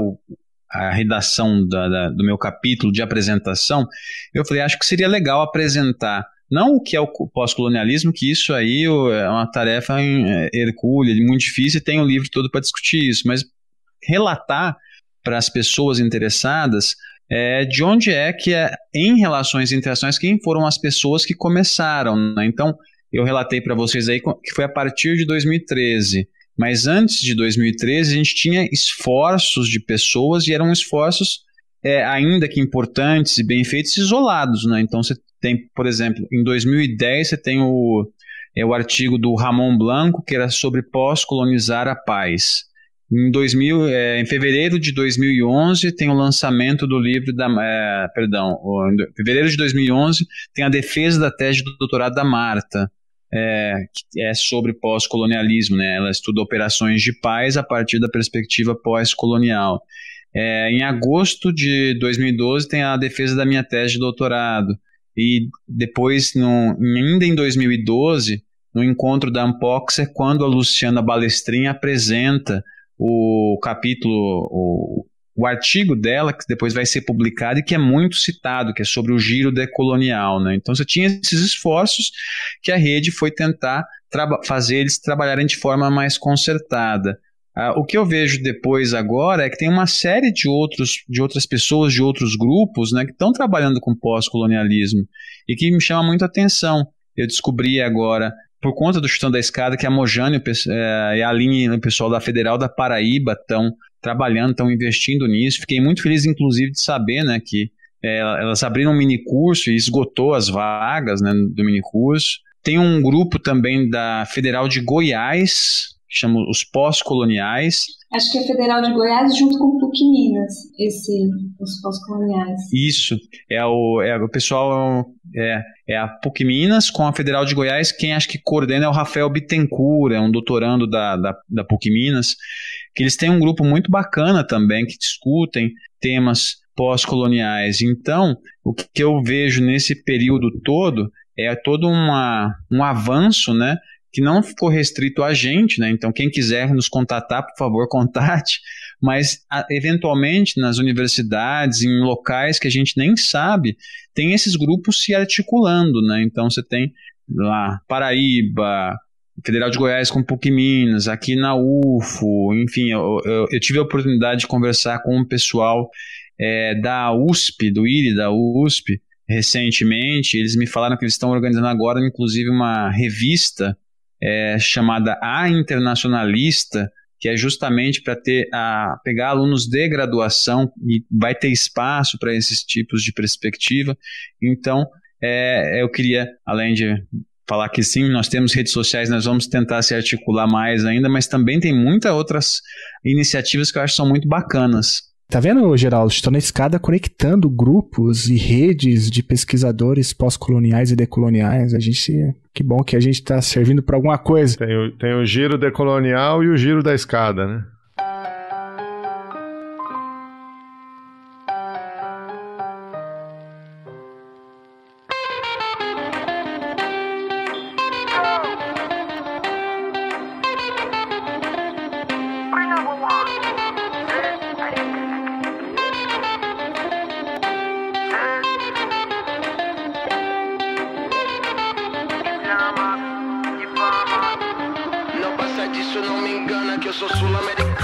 a redação do meu capítulo de apresentação, eu falei, acho que seria legal apresentar Não o que é o pós-colonialismo, que isso aí é uma tarefa hercúlea, muito difícil, e tem um livro todo para discutir isso, mas relatar para as pessoas interessadas de onde é que em relações internacionais, quem foram as pessoas que começaram, né? Então, eu relatei para vocês aí que foi a partir de 2013, mas antes de 2013 a gente tinha esforços de pessoas e eram esforços ainda que importantes e bem feitos, isolados, né? Então você tem, por exemplo, em 2010 você tem o artigo do Ramon Blanco, que era sobre pós-colonizar a paz. Em fevereiro de 2011 tem o lançamento do livro em fevereiro de 2011 tem a defesa da tese do doutorado da Marta, que é sobre pós-colonialismo, né? Ela estuda operações de paz a partir da perspectiva pós-colonial. Em agosto de 2012 tem a defesa da minha tese de doutorado, e depois, ainda em 2012, no encontro da Unboxer, quando a Luciana Balestrin apresenta o capítulo, o artigo dela, que depois vai ser publicado e que é muito citado, que é sobre o giro decolonial, né? Então você tinha esses esforços que a rede foi tentar fazer eles trabalharem de forma mais concertada. O que eu vejo depois agora é que tem uma série de outras pessoas, de outros grupos, né, que estão trabalhando com pós-colonialismo e que me chama muito a atenção. Eu descobri agora, por conta do Chutando a Escada, que a Mojane e a Aline, o pessoal da Federal da Paraíba, estão trabalhando, estão investindo nisso. Fiquei muito feliz, inclusive, de saber, né, que elas abriram um minicurso e esgotou as vagas, né, do minicurso. Tem um grupo também da Federal de Goiás, que chama os pós-coloniais. Acho que é Federal de Goiás junto com o PUC Minas, os pós-coloniais. Isso, o pessoal, a PUC Minas com a Federal de Goiás. Quem acho que coordena é o Rafael Bittencourt, é um doutorando da PUC Minas, que eles têm um grupo muito bacana também, que discutem temas pós-coloniais. Então, o que eu vejo nesse período todo é todo um avanço, né, que não ficou restrito a gente, né? Então quem quiser nos contatar, por favor, contate, mas eventualmente nas universidades, em locais que a gente nem sabe, tem esses grupos se articulando, né? Então você tem lá Paraíba, Federal de Goiás com PUC Minas, aqui na UFO, enfim, eu tive a oportunidade de conversar com o pessoal da USP, do IRI da USP, recentemente. Eles me falaram que eles estão organizando agora, inclusive, uma revista chamada A Internacionalista, que é justamente para pegar alunos de graduação, e vai ter espaço para esses tipos de perspectiva. Então, eu queria, além de falar que sim, nós temos redes sociais, nós vamos tentar se articular mais ainda, mas também tem muitas outras iniciativas que eu acho que são muito bacanas. Tá vendo, Geraldo? Estou na escada conectando grupos e redes de pesquisadores pós-coloniais e decoloniais. Que bom que a gente está servindo para alguma coisa. Tem o giro decolonial e o giro da escada, né? Não passa disso, não me engana que eu sou sul-americano.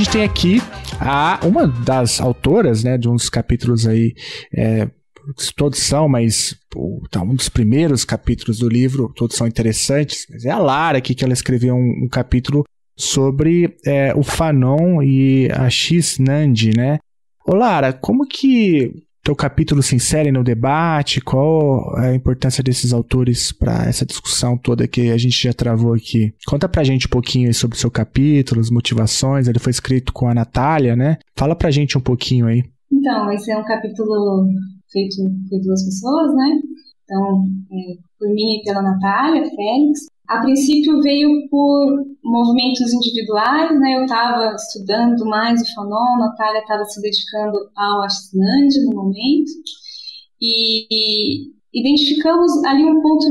gente tem aqui uma das autoras, né, de um dos capítulos aí, todos são, mas um dos primeiros capítulos do livro, todos são interessantes, mas é a Lara aqui, que ela escreveu um capítulo sobre o Fanon e a X-Nandi, né? Ô Lara, como que teu capítulo se insere no debate? Qual a importância desses autores para essa discussão toda que a gente já travou aqui? Conta pra gente um pouquinho aí sobre o seu capítulo, as motivações. Ele foi escrito com a Natália, né? Fala pra gente um pouquinho aí. Então, esse é um capítulo feito por 2 pessoas, né? Então, por mim e pela Natália, Félix. A princípio veio por movimentos individuais, né? Eu estava estudando mais o Fanon, a Natália estava se dedicando ao X-Nandi no momento, e identificamos ali um ponto,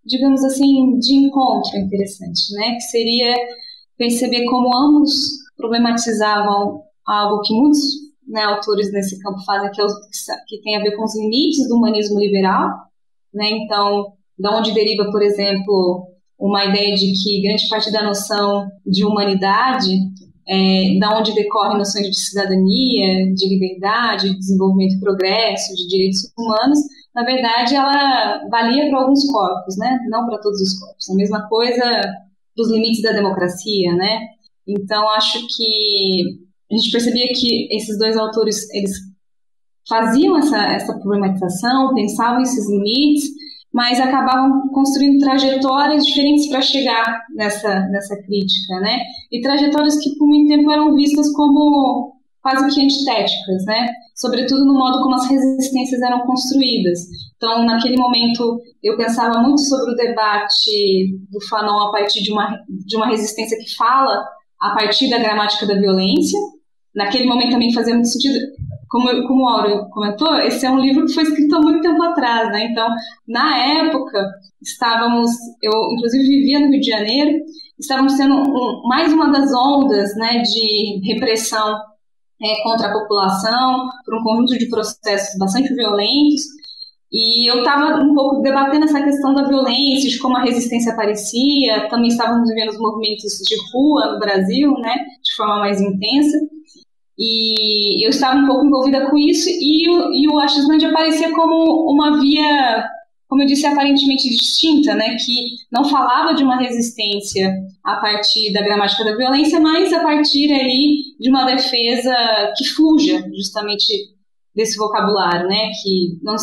digamos assim, de encontro interessante, né? Que seria perceber como ambos problematizavam algo que muitos, né, autores nesse campo fazem, que tem a ver com os limites do humanismo liberal, né? Então, da onde deriva, por exemplo, uma ideia de que grande parte da noção de humanidade, da onde decorrem noções de cidadania, de liberdade, de desenvolvimento e progresso, de direitos humanos, na verdade ela valia para alguns corpos, né? Não para todos os corpos. A mesma coisa dos limites da democracia, né? Então acho que a gente percebia que esses 2 autores, eles faziam essa problematização, pensavam esses limites, mas acabavam construindo trajetórias diferentes para chegar nessa crítica, né? E trajetórias que por muito tempo eram vistas como quase que antitéticas, né? Sobretudo no modo como as resistências eram construídas. Então, naquele momento, eu pensava muito sobre o debate do Fanon a partir de uma resistência que fala a partir da gramática da violência. Naquele momento também fazia muito sentido. Como o Áureo comentou, esse é um livro que foi escrito há muito tempo atrás, né? Então, na época, eu inclusive vivia no Rio de Janeiro, estávamos tendo mais uma das ondas, né, de repressão contra a população, por um conjunto de processos bastante violentos, e eu estava um pouco debatendo essa questão da violência, de como a resistência aparecia, também estávamos vivendo os movimentos de rua no Brasil, né, de forma mais intensa, e eu estava um pouco envolvida com isso, e o X-Nandi aparecia como uma via, como eu disse, aparentemente distinta, né, que não falava de uma resistência a partir da gramática da violência, mas a partir ali de uma defesa que fuja justamente desse vocabulário, né, que não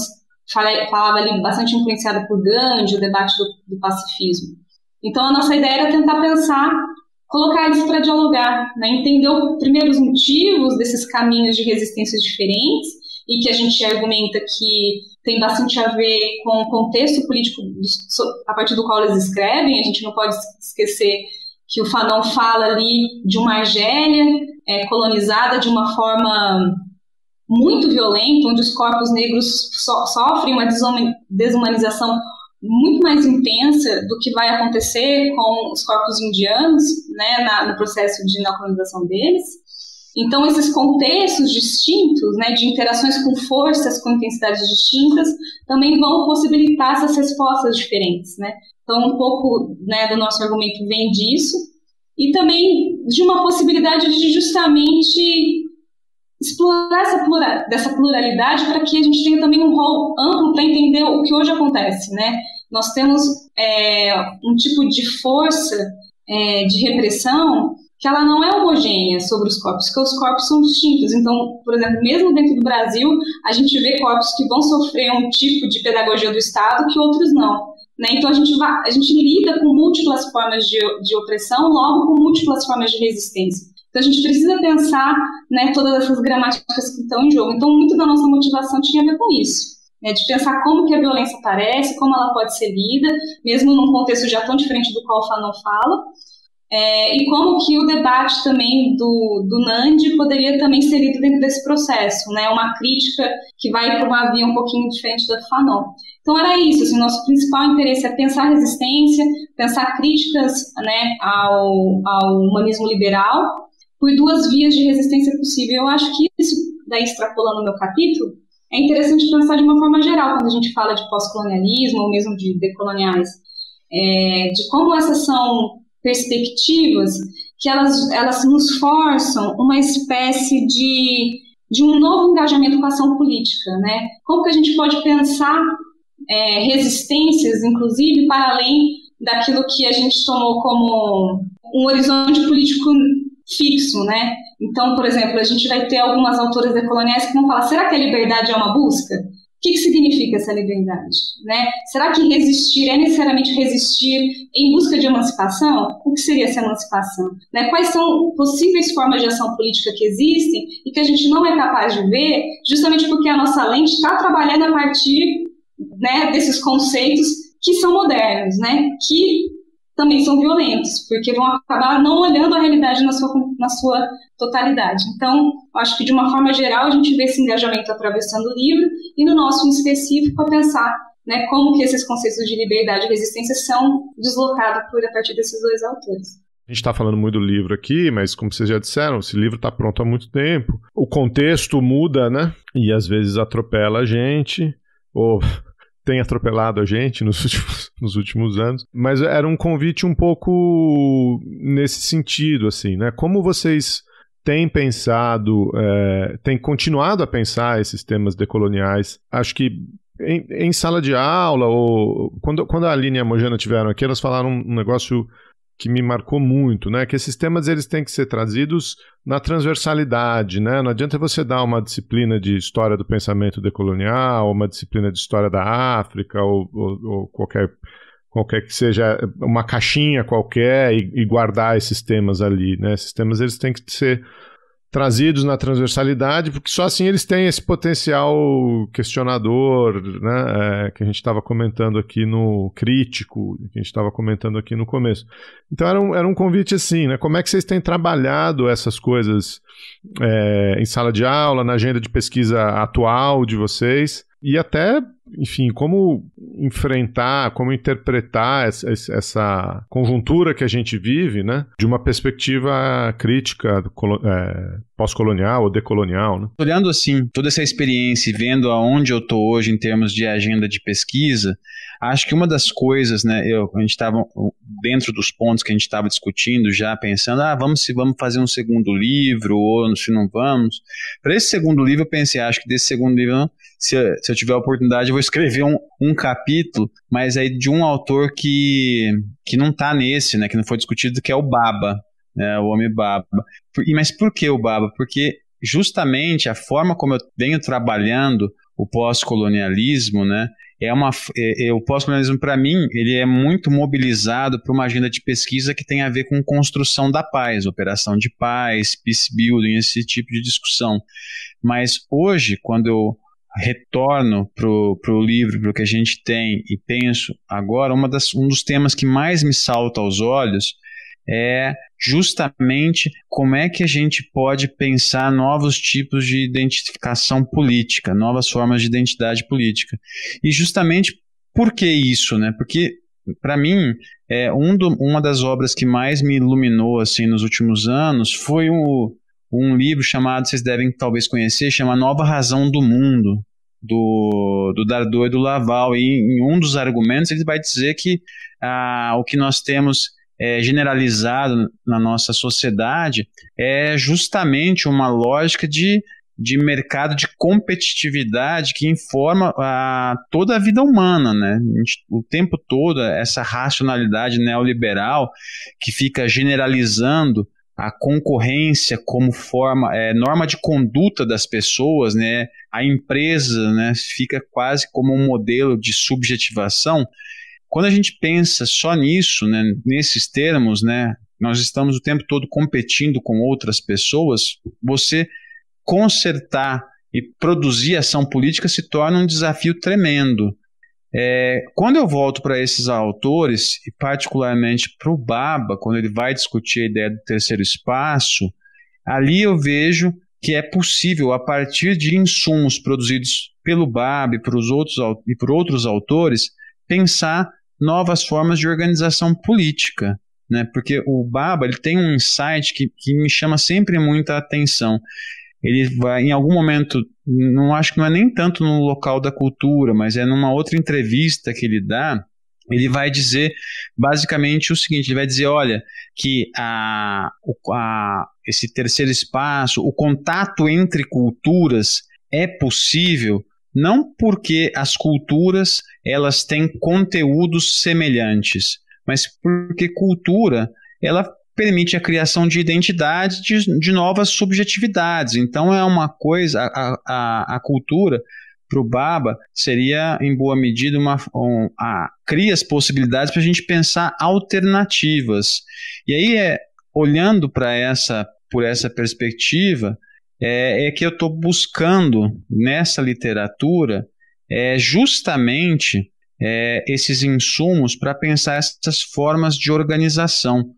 falava ali bastante influenciada por Gandhi, o debate do pacifismo. Então a nossa ideia era tentar pensar, colocar eles para dialogar, né? Entender primeiro os motivos desses caminhos de resistências diferentes, e que a gente argumenta que tem bastante a ver com o contexto político a partir do qual eles escrevem. A gente não pode esquecer que o Fanon fala ali de uma Argélia colonizada de uma forma muito violenta, onde os corpos negros sofrem uma desumanização muito mais intensa do que vai acontecer com os corpos indianos, né, no processo de neocolonização deles. Então, esses contextos distintos, né, de interações com forças, com intensidades distintas, também vão possibilitar essas respostas diferentes, né? Então, um pouco, né, do nosso argumento vem disso, e também de uma possibilidade de justamente explorar dessa pluralidade para que a gente tenha também um rol amplo para entender o que hoje acontece, né? Nós temos um tipo de força de repressão que ela não é homogênea sobre os corpos, porque os corpos são distintos. Então, por exemplo, mesmo dentro do Brasil, a gente vê corpos que vão sofrer um tipo de pedagogia do Estado que outros não, né? Então, a gente lida com múltiplas formas de opressão, logo com múltiplas formas de resistência. Então, a gente precisa pensar, né, todas essas gramáticas que estão em jogo. Então, muito da nossa motivação tinha a ver com isso, né, de pensar como que a violência aparece, como ela pode ser lida, mesmo num contexto já tão diferente do qual o Fanon fala, e como que o debate também do Nandi poderia também ser lido dentro desse processo, né, uma crítica que vai para uma via um pouquinho diferente da do Fanon. Então, era isso, assim, nosso principal interesse é pensar resistência, pensar críticas, né, ao humanismo liberal, por 2 vias de resistência possível. Eu acho que isso, daí extrapolando o meu capítulo, é interessante pensar de uma forma geral, quando a gente fala de pós-colonialismo ou mesmo de decoloniais, de como essas são perspectivas que elas nos forçam uma espécie de um novo engajamento com a ação política, né? Como que a gente pode pensar resistências, inclusive, para além daquilo que a gente tomou como um horizonte político fixo, né? Então, por exemplo, a gente vai ter algumas autoras decoloniais que vão falar: será que a liberdade é uma busca? O que significa essa liberdade? Né? Será que resistir é necessariamente resistir em busca de emancipação? O que seria essa emancipação? Né? Quais são possíveis formas de ação política que existem e que a gente não é capaz de ver, justamente porque a nossa lente está trabalhando a partir, né, desses conceitos que são modernos, né? Que também são violentos, porque vão acabar não olhando a realidade na sua totalidade. Então, acho que de uma forma geral a gente vê esse engajamento atravessando o livro e no nosso em específico a pensar, né, como que esses conceitos de liberdade e resistência são deslocados a partir desses dois autores. A gente está falando muito do livro aqui, mas como vocês já disseram, esse livro está pronto há muito tempo. O contexto muda, né? E às vezes atropela a gente, ou tem atropelado a gente nos últimos anos, mas era um convite um pouco nesse sentido, assim, né? Como vocês têm pensado, têm continuado a pensar esses temas decoloniais? Acho que em sala de aula, ou quando a Aline e a Mojana estiveram aqui, elas falaram um negócio que me marcou muito, né? Que esses temas eles têm que ser trazidos na transversalidade, né? Não adianta você dar uma disciplina de história do pensamento decolonial, uma disciplina de história da África, ou qualquer que seja uma caixinha qualquer e guardar esses temas ali, né? Esses temas eles têm que ser trazidos na transversalidade, porque só assim eles têm esse potencial questionador, né, que a gente estava comentando aqui no crítico, que a gente estava comentando aqui no começo. Então era um convite assim, né? Como é que vocês têm trabalhado essas coisas em sala de aula, na agenda de pesquisa atual de vocês, e até, enfim, como enfrentar, como interpretar essa conjuntura que a gente vive, né, de uma perspectiva crítica pós-colonial ou decolonial, né? Olhando assim, toda essa experiência e vendo aonde eu estou hoje em termos de agenda de pesquisa, acho que uma das coisas, né, a gente estava dentro dos pontos que a gente estava discutindo, já pensando, vamos fazer um segundo livro, ou se não vamos. Para esse segundo livro, eu pensei, acho que desse segundo livro, se eu tiver a oportunidade, eu vou escrever um capítulo, mas aí de um autor que não está nesse, né, que não foi discutido, que é o Baba, né, o homem Baba. Mas por que o Baba? Porque justamente a forma como eu venho trabalhando o pós-colonialismo, né, o pós-colonialismo, para mim, ele é muito mobilizado por uma agenda de pesquisa que tem a ver com construção da paz, operação de paz, peace building, esse tipo de discussão. Mas hoje, quando eu retorno para o livro, para o que a gente tem, e penso agora, um dos temas que mais me salta aos olhos é justamente como é que a gente pode pensar novos tipos de identificação política, novas formas de identidade política. E justamente por que isso, né? Porque, para mim, uma das obras que mais me iluminou assim, nos últimos anos foi um livro chamado, vocês devem talvez conhecer, chama Nova Razão do Mundo, do Dardot e do Laval. E em um dos argumentos ele vai dizer que o que nós temos generalizado na nossa sociedade é justamente uma lógica de mercado de competitividade que informa toda a vida humana, né? O tempo todo, essa racionalidade neoliberal que fica generalizando a concorrência como norma de conduta das pessoas, né? A empresa, né, fica quase como um modelo de subjetivação. Quando a gente pensa só nisso, né, nesses termos, né, nós estamos o tempo todo competindo com outras pessoas, você consertar e produzir ação política se torna um desafio tremendo. Quando eu volto para esses autores, e particularmente para o Baba, quando ele vai discutir a ideia do terceiro espaço, ali eu vejo que é possível, a partir de insumos produzidos pelo Baba e por outros autores, pensar novas formas de organização política, né? Porque o Baba ele tem um insight que me chama sempre muita atenção. Ele vai, em algum momento, acho que não é nem tanto no local da cultura, mas é numa outra entrevista que ele dá, ele vai dizer basicamente o seguinte, ele vai dizer, olha, que esse terceiro espaço, o contato entre culturas é possível não porque as culturas elas têm conteúdos semelhantes, mas porque cultura ela permite a criação de identidade de novas subjetividades. Então é uma coisa, a cultura para o Baba seria, em boa medida, cria as possibilidades para a gente pensar alternativas. E aí, olhando por essa perspectiva, é que eu estou buscando nessa literatura justamente esses insumos para pensar essas formas de organização.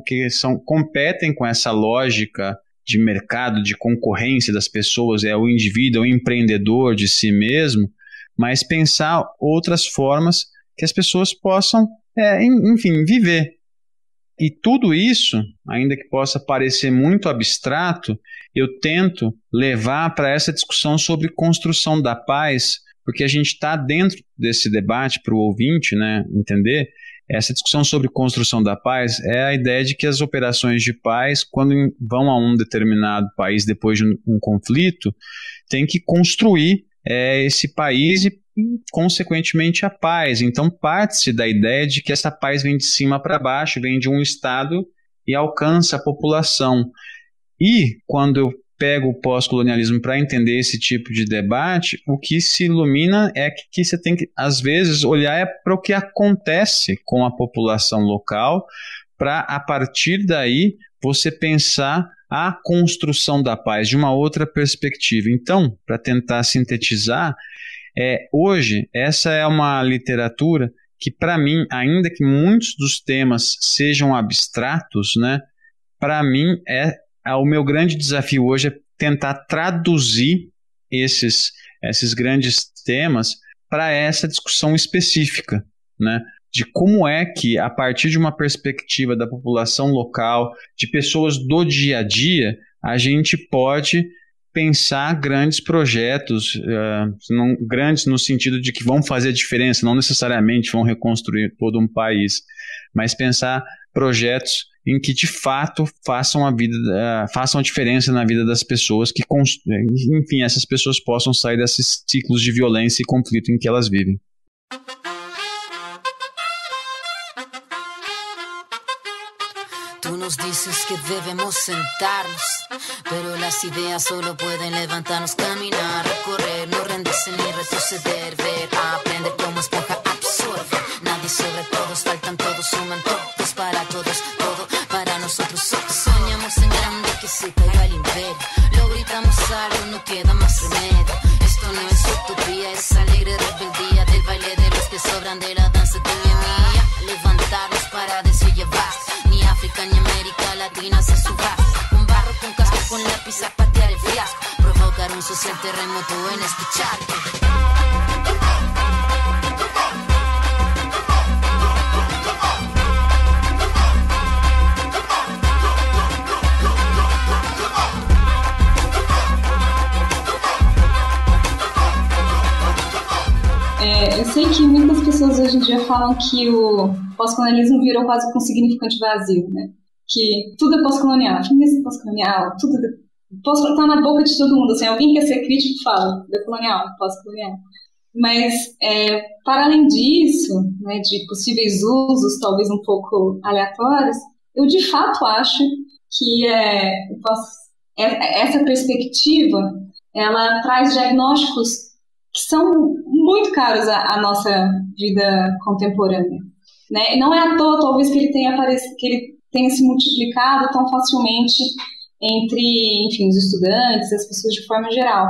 Que competem com essa lógica de mercado, de concorrência das pessoas, o indivíduo, o empreendedor de si mesmo, mas pensar outras formas que as pessoas possam, enfim, viver. E tudo isso, ainda que possa parecer muito abstrato, eu tento levar para essa discussão sobre construção da paz, porque a gente está dentro desse debate para o ouvinte, né, entender. Essa discussão sobre construção da paz é a ideia de que as operações de paz, quando vão a um determinado país depois de um conflito, tem que construir esse país e, consequentemente, a paz. Então, parte-se da ideia de que essa paz vem de cima para baixo, vem de um Estado e alcança a população. E, quando eu pego o pós-colonialismo para entender esse tipo de debate, o que se ilumina é que você tem que, às vezes, olhar para o que acontece com a população local, para, a partir daí, você pensar a construção da paz de uma outra perspectiva. Então, para tentar sintetizar, hoje, essa é uma literatura que, para mim, ainda que muitos dos temas sejam abstratos, né, para mim o meu grande desafio hoje é tentar traduzir esses grandes temas para essa discussão específica, né? De como é que, a partir de uma perspectiva da população local, de pessoas do dia a dia, a gente pode pensar grandes projetos, grandes no sentido de que vão fazer diferença, não necessariamente vão reconstruir todo um país, mas pensar projetos em que de fato façam a diferença na vida das pessoas, que, enfim, essas pessoas possam sair desses ciclos de violência e conflito em que elas vivem. Tú nos dices que debemos sentarnos, pero las ideas solo pueden levantarnos, caminar, recorrer, no rendirse ni retroceder, ver, aprender como esponja absorbe. Nadie sobre todos, faltan todos, suman todos para todos, todo para nosotros. Soñamos en grande que se caiga el imperio, lo gritamos algo, no queda más remedio. Esto no es utopía, es alegre rebeldía del baile de los que sobran de la danza tuya y mía. Levantarnos para llevar, ni África ni América Latina se suba. Con barro, con casco, con lápiz a patear el fiasco, provocar un social terremoto en este charco. Eu sei que muitas pessoas hoje em dia falam que o pós-colonialismo virou quase que um significante vazio, né? Que tudo é pós-colonial, feminismo é pós-colonial, tudo tá na boca de todo mundo. Assim, alguém quer ser crítico, fala decolonial, pós-colonial. Mas, para além disso, né, de possíveis usos, talvez um pouco aleatórios, eu de fato acho que essa perspectiva, ela traz diagnósticos que são muito caros à nossa vida contemporânea, né? Não é à toa, talvez, que ele tenha se multiplicado tão facilmente entre, enfim, os estudantes, as pessoas de forma geral.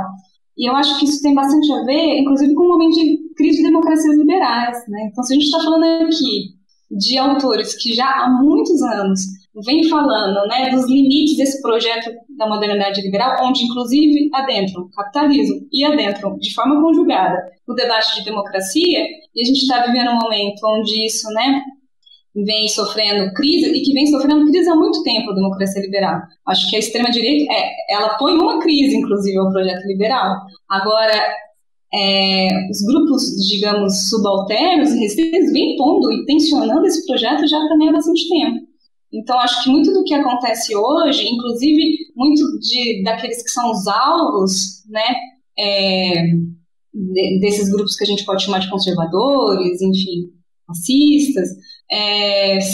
E eu acho que isso tem bastante a ver, inclusive, com o momento de crise de democracias liberais, né? Então, se a gente está falando aqui de autores que já há muitos anos vêm falando, né, dos limites desse projeto da modernidade liberal, onde inclusive adentram capitalismo e adentram de forma conjugada o debate de democracia, e a gente está vivendo um momento onde isso, né, vem sofrendo crise, e que vem sofrendo crise há muito tempo a democracia liberal. Acho que a extrema-direita, ela põe uma crise, inclusive, ao projeto liberal. Agora, os grupos, digamos, subalternos e resistentes vêm pondo e tensionando esse projeto já também há bastante tempo. Então, acho que muito do que acontece hoje, inclusive muito daqueles que são os alvos, né, desses grupos que a gente pode chamar de conservadores, enfim, fascistas,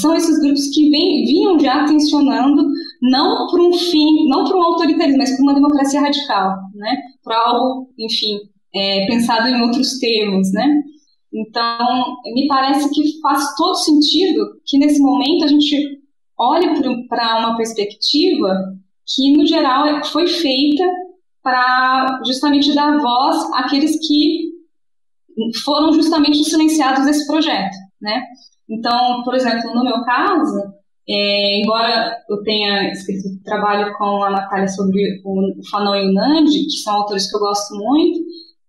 são esses grupos que vinham já tensionando não para um fim, não para um autoritarismo, mas para uma democracia radical, né, para algo, enfim, pensado em outros termos, né. Então, me parece que faz todo sentido que nesse momento a gente olhe para uma perspectiva que, no geral, foi feita para justamente dar voz àqueles que foram justamente silenciados desse projeto, né? Então, por exemplo, no meu caso, embora eu tenha escrito trabalho com a Natália sobre o Fanon e o Nandi, que são autores que eu gosto muito,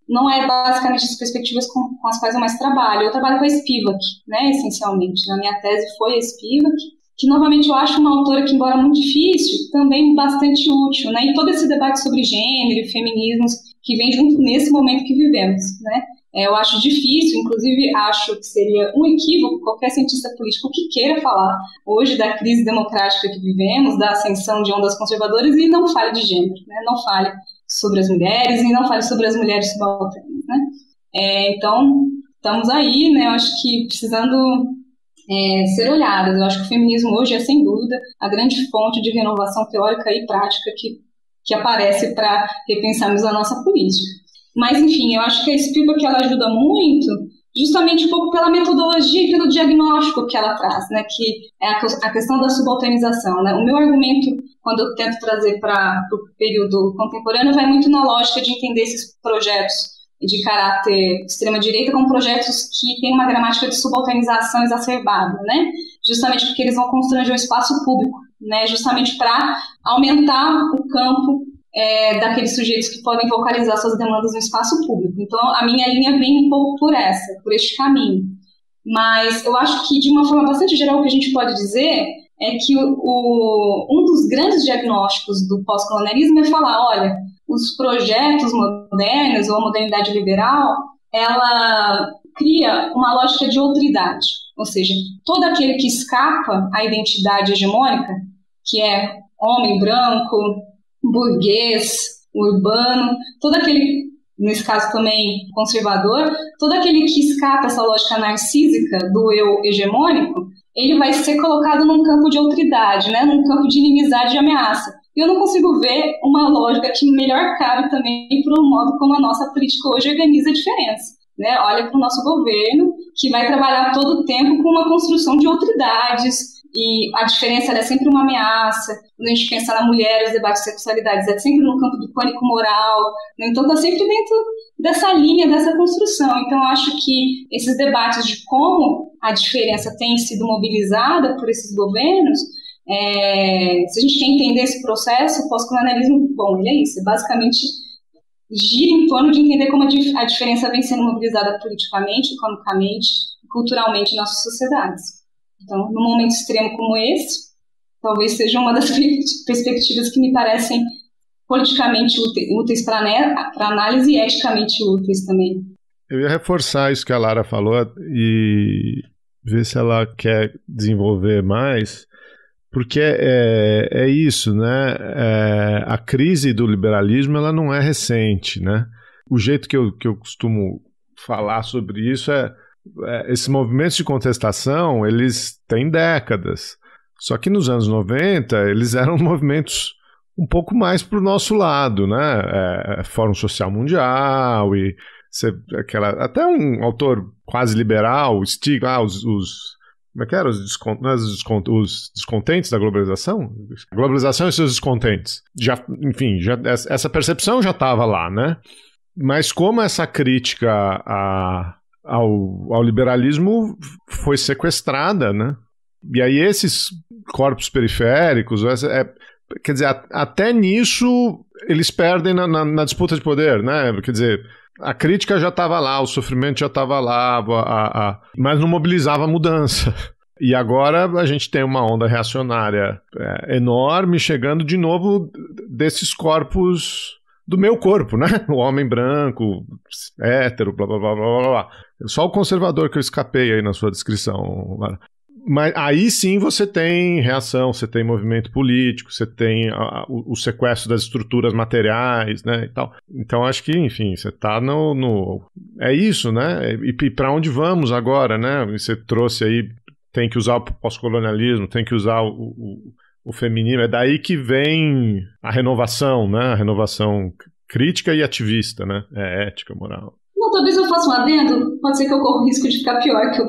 não é basicamente as perspectivas com as quais eu mais trabalho. Eu trabalho com a Spivak, né, essencialmente. Na minha tese foi a Spivak, que novamente eu acho uma autora que, embora muito difícil, também bastante útil, né? E todo esse debate sobre gênero e feminismos que vem junto nesse momento que vivemos, né? Eu acho difícil, inclusive acho que seria um equívoco qualquer cientista político que queira falar hoje da crise democrática que vivemos, da ascensão de ondas conservadoras e não fale de gênero, né? Não fale sobre as mulheres e não fale sobre as mulheres subalternas, né? Então, estamos aí, né? Eu acho que precisando ser olhadas. Eu acho que o feminismo hoje é, sem dúvida, a grande fonte de renovação teórica e prática que aparece para repensarmos a nossa política. Mas, enfim, eu acho que a Spivak ela ajuda muito, justamente um pouco pela metodologia e pelo diagnóstico que ela traz, né, que é a questão da subalternização, né? O meu argumento, quando eu tento trazer para o período contemporâneo, vai muito na lógica de entender esses projetos de caráter extrema-direita como projetos que têm uma gramática de subalternização exacerbada, né? Justamente porque eles vão constranger o espaço público, né? Justamente para aumentar o campo daqueles sujeitos que podem vocalizar suas demandas no espaço público. Então, a minha linha vem um pouco por este caminho. Mas eu acho que, de uma forma bastante geral, o que a gente pode dizer é que um dos grandes diagnósticos do pós-colonialismo é falar, olha, os projetos modernos ou a modernidade liberal, ela cria uma lógica de outridade, ou seja, todo aquele que escapa à identidade hegemônica, que é homem branco, burguês, urbano, todo aquele, nesse caso também conservador, todo aquele que escapa essa lógica narcísica do eu hegemônico, ele vai ser colocado num campo de outridade, né, num campo de inimizade e ameaça. E eu não consigo ver uma lógica que melhor cabe também para o modo como a nossa política hoje organiza a diferença, né? Olha para o nosso governo, que vai trabalhar todo o tempo com uma construção de outridades, e a diferença é sempre uma ameaça. Quando a gente pensa na mulher, os debates de sexualidades, é sempre no campo do pânico moral, né? Então está sempre dentro dessa linha, dessa construção. Então eu acho que esses debates de como a diferença tem sido mobilizada por esses governos, se a gente quer entender esse processo, o pós-colonialismo, bom, ele é isso, basicamente gira em torno de entender como a diferença vem sendo mobilizada politicamente, economicamente, culturalmente em nossas sociedades. Então, num momento extremo como esse, talvez seja uma das perspectivas que me parecem politicamente úteis para análise e eticamente úteis também. Eu ia reforçar isso que a Lara falou e ver se ela quer desenvolver mais. Porque é isso, né? A crise do liberalismo ela não é recente, né? O jeito que eu costumo falar sobre isso esses movimentos de contestação, eles têm décadas. Só que nos anos 90, eles eram movimentos um pouco mais para o nosso lado, né? Fórum Social Mundial e até um autor quase liberal, como é que era? Os descontentes da globalização? A globalização e seus descontentes. Essa percepção já estava lá, né? Mas como essa crítica ao liberalismo foi sequestrada, né? E aí esses corpos periféricos, quer dizer, até nisso eles perdem na disputa de poder, né? Quer dizer, a crítica já estava lá, o sofrimento já estava lá, mas não mobilizava a mudança. E agora a gente tem uma onda reacionária enorme chegando de novo desses corpos do meu corpo, né? O homem branco, hétero, blá, blá, blá, blá, blá, blá. Só o conservador que eu escapei aí na sua descrição, Lara. Mas aí sim você tem reação, você tem movimento político, você tem o sequestro das estruturas materiais, né, e tal. Então acho que, enfim, você tá é isso, né? E para onde vamos agora, né? Você trouxe aí, tem que usar o pós-colonialismo, tem que usar o feminismo. É daí que vem a renovação, né? A renovação crítica e ativista, né? É ética, moral. Não, talvez eu faça um adendo, pode ser que eu corra o risco de ficar pior, que eu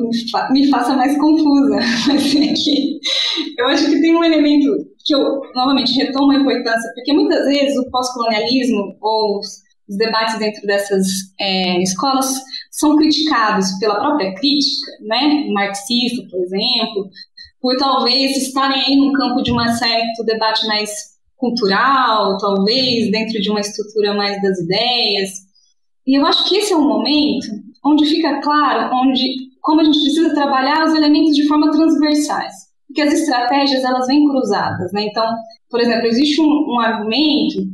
me faça mais confusa, mas é que eu acho que tem um elemento que eu, novamente, retomo a importância, porque muitas vezes o pós-colonialismo ou os debates dentro dessas escolas são criticados pela própria crítica, né, marxista, por exemplo, por talvez estarem aí no campo de um certo debate mais cultural, talvez dentro de uma estrutura mais das ideias. E eu acho que esse é um momento onde fica claro como a gente precisa trabalhar os elementos de forma transversais. Porque as estratégias, elas vêm cruzadas, né? Então, por exemplo, existe um argumento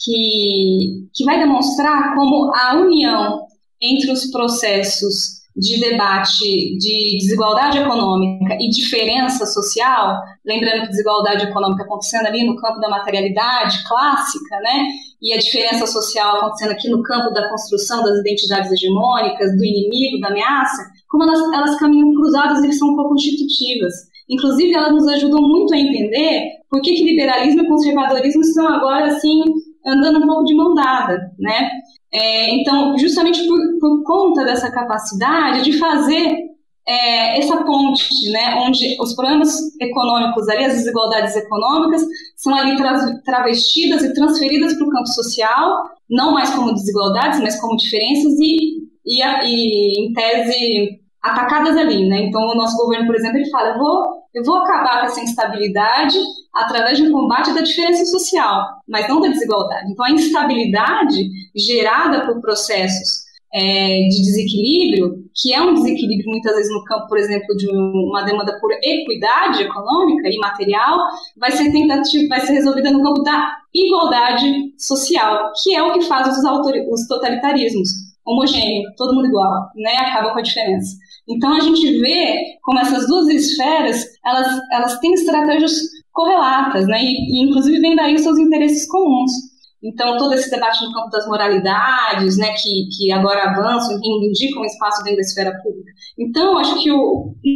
que vai demonstrar como a união entre os processos de debate de desigualdade econômica e diferença social, lembrando que desigualdade econômica acontecendo ali no campo da materialidade clássica, né? E a diferença social acontecendo aqui no campo da construção das identidades hegemônicas, do inimigo, da ameaça, como elas caminham cruzadas e são um pouco constitutivas. Inclusive, elas nos ajudam muito a entender por que liberalismo e conservadorismo estão agora, assim, andando um pouco de mão dada, né? Então, justamente por conta dessa capacidade de fazer essa ponte, né, onde os problemas econômicos, ali, as desigualdades econômicas, são ali travestidas e transferidas para o campo social, não mais como desigualdades, mas como diferenças e em tese, atacadas ali, né? Então, o nosso governo, por exemplo, ele fala, eu vou acabar com essa instabilidade através de um combate da diferença social, mas não da desigualdade. Então, a instabilidade gerada por processos de desequilíbrio, que é um desequilíbrio muitas vezes no campo, por exemplo, de uma demanda por equidade econômica e material, vai ser resolvida no campo da igualdade social, que é o que faz os totalitarismos. Homogêneo, todo mundo igual, né? Acaba com a diferença. Então a gente vê como essas duas esferas, elas têm estratégias correlatas, né? E inclusive vem daí os seus interesses comuns. Então todo esse debate no campo das moralidades, né, que agora avançam e indicam espaço dentro da esfera pública. Então acho que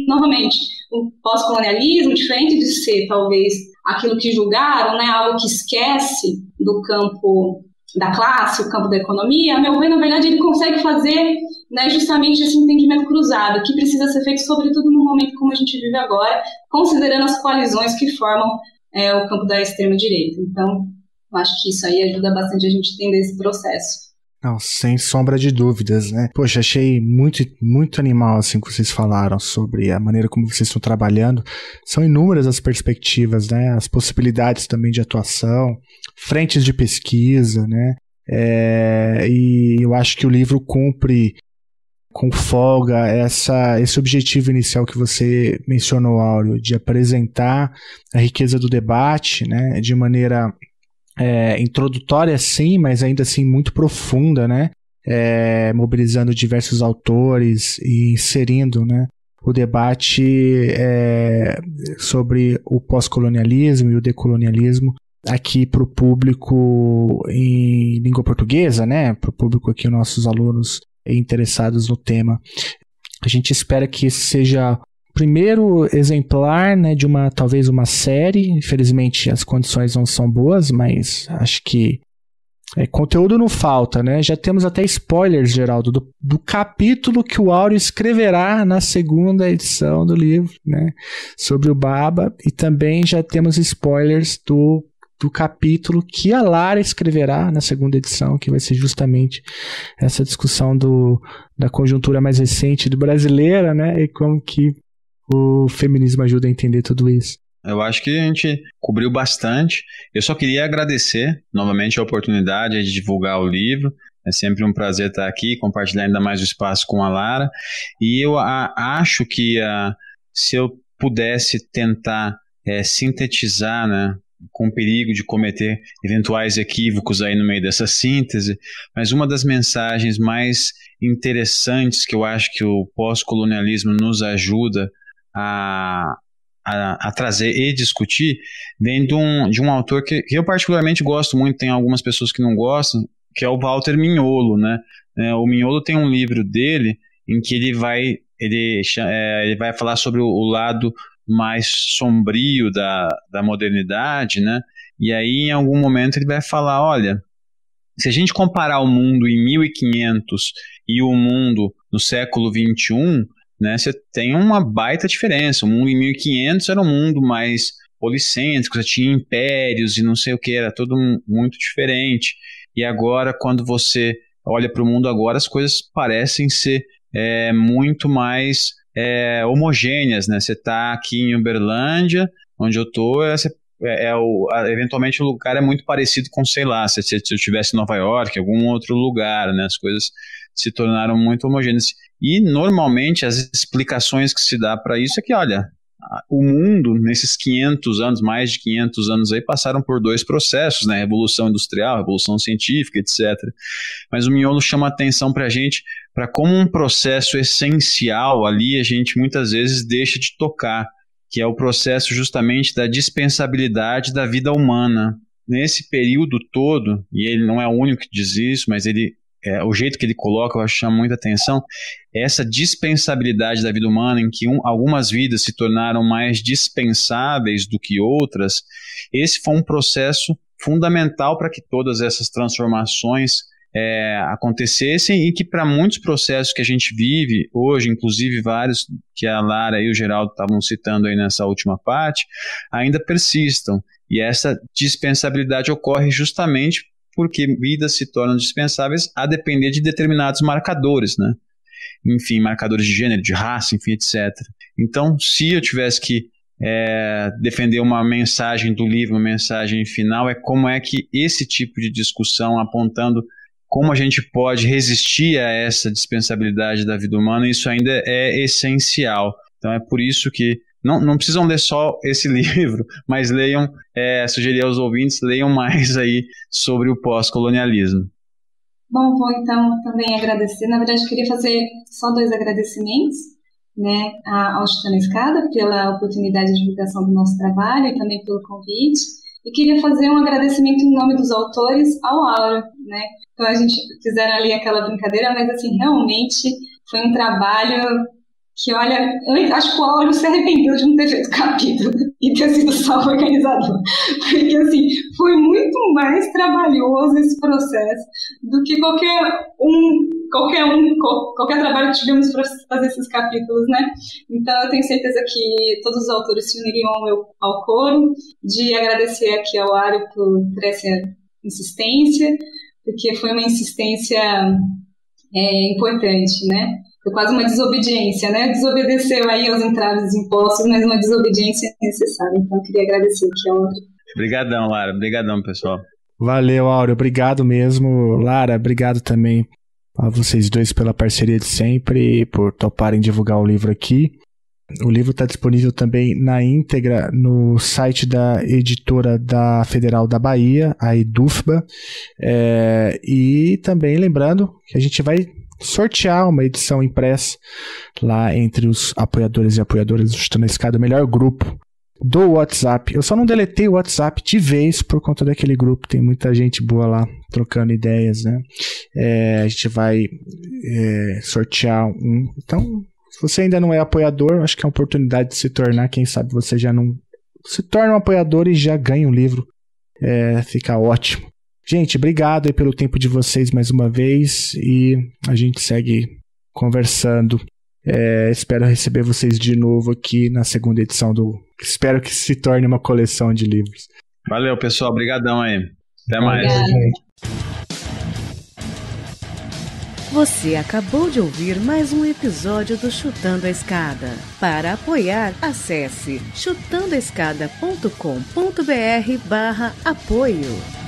novamente, o pós-colonialismo, diferente de ser talvez aquilo que julgaram, né, algo que esquece do campo da classe, o campo da economia, a meu ver, na verdade, ele consegue fazer, né, justamente esse entendimento cruzado, que precisa ser feito, sobretudo no momento como a gente vive agora, considerando as coalizões que formam o campo da extrema-direita. Então, eu acho que isso aí ajuda bastante a gente entender esse processo. Não, sem sombra de dúvidas, né? Poxa, achei muito, muito animal, assim, que vocês falaram sobre a maneira como vocês estão trabalhando. São inúmeras as perspectivas, né? As possibilidades também de atuação, frentes de pesquisa, né? E eu acho que o livro cumpre com folga esse objetivo inicial que você mencionou, Áureo, de apresentar a riqueza do debate, né? De maneira introdutória, sim, mas ainda assim muito profunda, né? Mobilizando diversos autores e inserindo, né, o debate sobre o pós-colonialismo e o decolonialismo aqui para o público em língua portuguesa, né? Para o público aqui, nossos alunos interessados no tema. A gente espera que esse seja primeiro exemplar, né, de talvez uma série. Infelizmente as condições não são boas, mas acho que conteúdo não falta, né? Já temos até spoilers, Geraldo, do capítulo que o Áureo escreverá na segunda edição do livro, né, sobre o Baba, e também já temos spoilers do capítulo que a Lara escreverá na segunda edição, que vai ser justamente essa discussão da conjuntura mais recente do brasileira, né, e como que o feminismo ajuda a entender tudo isso. Eu acho que a gente cobriu bastante. Eu só queria agradecer novamente a oportunidade de divulgar o livro. É sempre um prazer estar aqui, compartilhar ainda mais o espaço com a Lara. E eu acho que se eu pudesse tentar sintetizar, né, com perigo de cometer eventuais equívocos aí no meio dessa síntese, mas uma das mensagens mais interessantes que eu acho que o pós-colonialismo nos ajuda a trazer e discutir, vem de um autor que eu particularmente gosto muito, tem algumas pessoas que não gostam, que é o Walter Mignolo, né? O Mignolo tem um livro dele em que ele vai falar sobre o lado mais sombrio da modernidade, né? E aí, em algum momento, ele vai falar, olha, se a gente comparar o mundo em 1500 e o mundo no século XXI, né, você tem uma baita diferença. O mundo em 1500 era um mundo mais policêntrico, você tinha impérios e não sei o que, era tudo muito diferente. E agora, quando você olha para o mundo agora, as coisas parecem ser muito mais homogêneas, né? Você está aqui em Uberlândia, onde eu estou, eventualmente o lugar é muito parecido com, sei lá, se eu estivesse em Nova York, algum outro lugar, né? As coisas se tornaram muito homogêneas. E, normalmente, as explicações que se dá para isso é que, olha, o mundo, nesses 500 anos, mais de 500 anos aí, passaram por 2 processos, né? Revolução Industrial, Revolução Científica, etc. Mas o Mignolo chama a atenção para a gente, para como um processo essencial ali, a gente muitas vezes deixa de tocar, que é o processo justamente da dispensabilidade da vida humana. Nesse período todo, e ele não é o único que diz isso, mas o jeito que ele coloca, eu acho que chama muita atenção, essa dispensabilidade da vida humana, em que algumas vidas se tornaram mais dispensáveis do que outras, esse foi um processo fundamental para que todas essas transformações acontecessem, e que para muitos processos que a gente vive hoje, inclusive vários que a Lara e o Geraldo estavam citando aí nessa última parte, ainda persistam. E essa dispensabilidade ocorre justamente porque vidas se tornam dispensáveis a depender de determinados marcadores, né? Enfim, marcadores de gênero, de raça, enfim, etc. Então, se eu tivesse que defender uma mensagem do livro, uma mensagem final, como é que esse tipo de discussão, apontando como a gente pode resistir a essa dispensabilidade da vida humana, isso ainda é essencial. Então, é por isso que não precisam ler só esse livro, mas leiam, sugerir aos ouvintes, leiam mais aí sobre o pós-colonialismo. Bom, vou então também agradecer. Na verdade, eu queria fazer só 2 agradecimentos, né, ao Chutando a Escada pela oportunidade de divulgação do nosso trabalho e também pelo convite. E queria fazer um agradecimento em nome dos autores ao Áureo, né? Então a gente fizeram ali aquela brincadeira, mas assim, realmente foi um trabalho que, olha, eu acho que o Áureo se arrependeu de não ter feito capítulo e ter sido só organizador. Porque, assim, foi muito mais trabalhoso esse processo do que qualquer trabalho que tivemos para fazer esses capítulos, né? Então, eu tenho certeza que todos os autores se uniriam ao coro, de agradecer aqui ao Áureo por essa insistência, porque foi uma insistência importante, né? Foi quase uma desobediência, né? Desobedeceu aí aos entraves impostos, mas uma desobediência necessária. Então, eu queria agradecer aqui ao Áureo. Obrigadão, Lara. Obrigadão, pessoal. Valeu, Áureo. Obrigado mesmo. Lara, obrigado também a vocês dois pela parceria de sempre e por toparem divulgar o livro aqui. O livro está disponível também na íntegra no site da editora da Federal da Bahia, a Edufba. E também lembrando que a gente vai sortear uma edição impressa lá entre os apoiadores e apoiadoras do Chutando a Escada, o melhor grupo do WhatsApp. Eu só não deletei o WhatsApp de vez por conta daquele grupo, tem muita gente boa lá trocando ideias, né? A gente vai sortear um. Então, se você ainda não é apoiador, acho que é uma oportunidade de se tornar. Quem sabe você já não se torna um apoiador e já ganha um livro. Fica ótimo. Gente, obrigado aí pelo tempo de vocês mais uma vez e a gente segue conversando. Espero receber vocês de novo aqui na segunda edição do... Espero que se torne uma coleção de livros. Valeu, pessoal. Obrigadão aí. Até mais. Você acabou de ouvir mais um episódio do Chutando a Escada. Para apoiar, acesse chutandoaescada.com.br/apoio.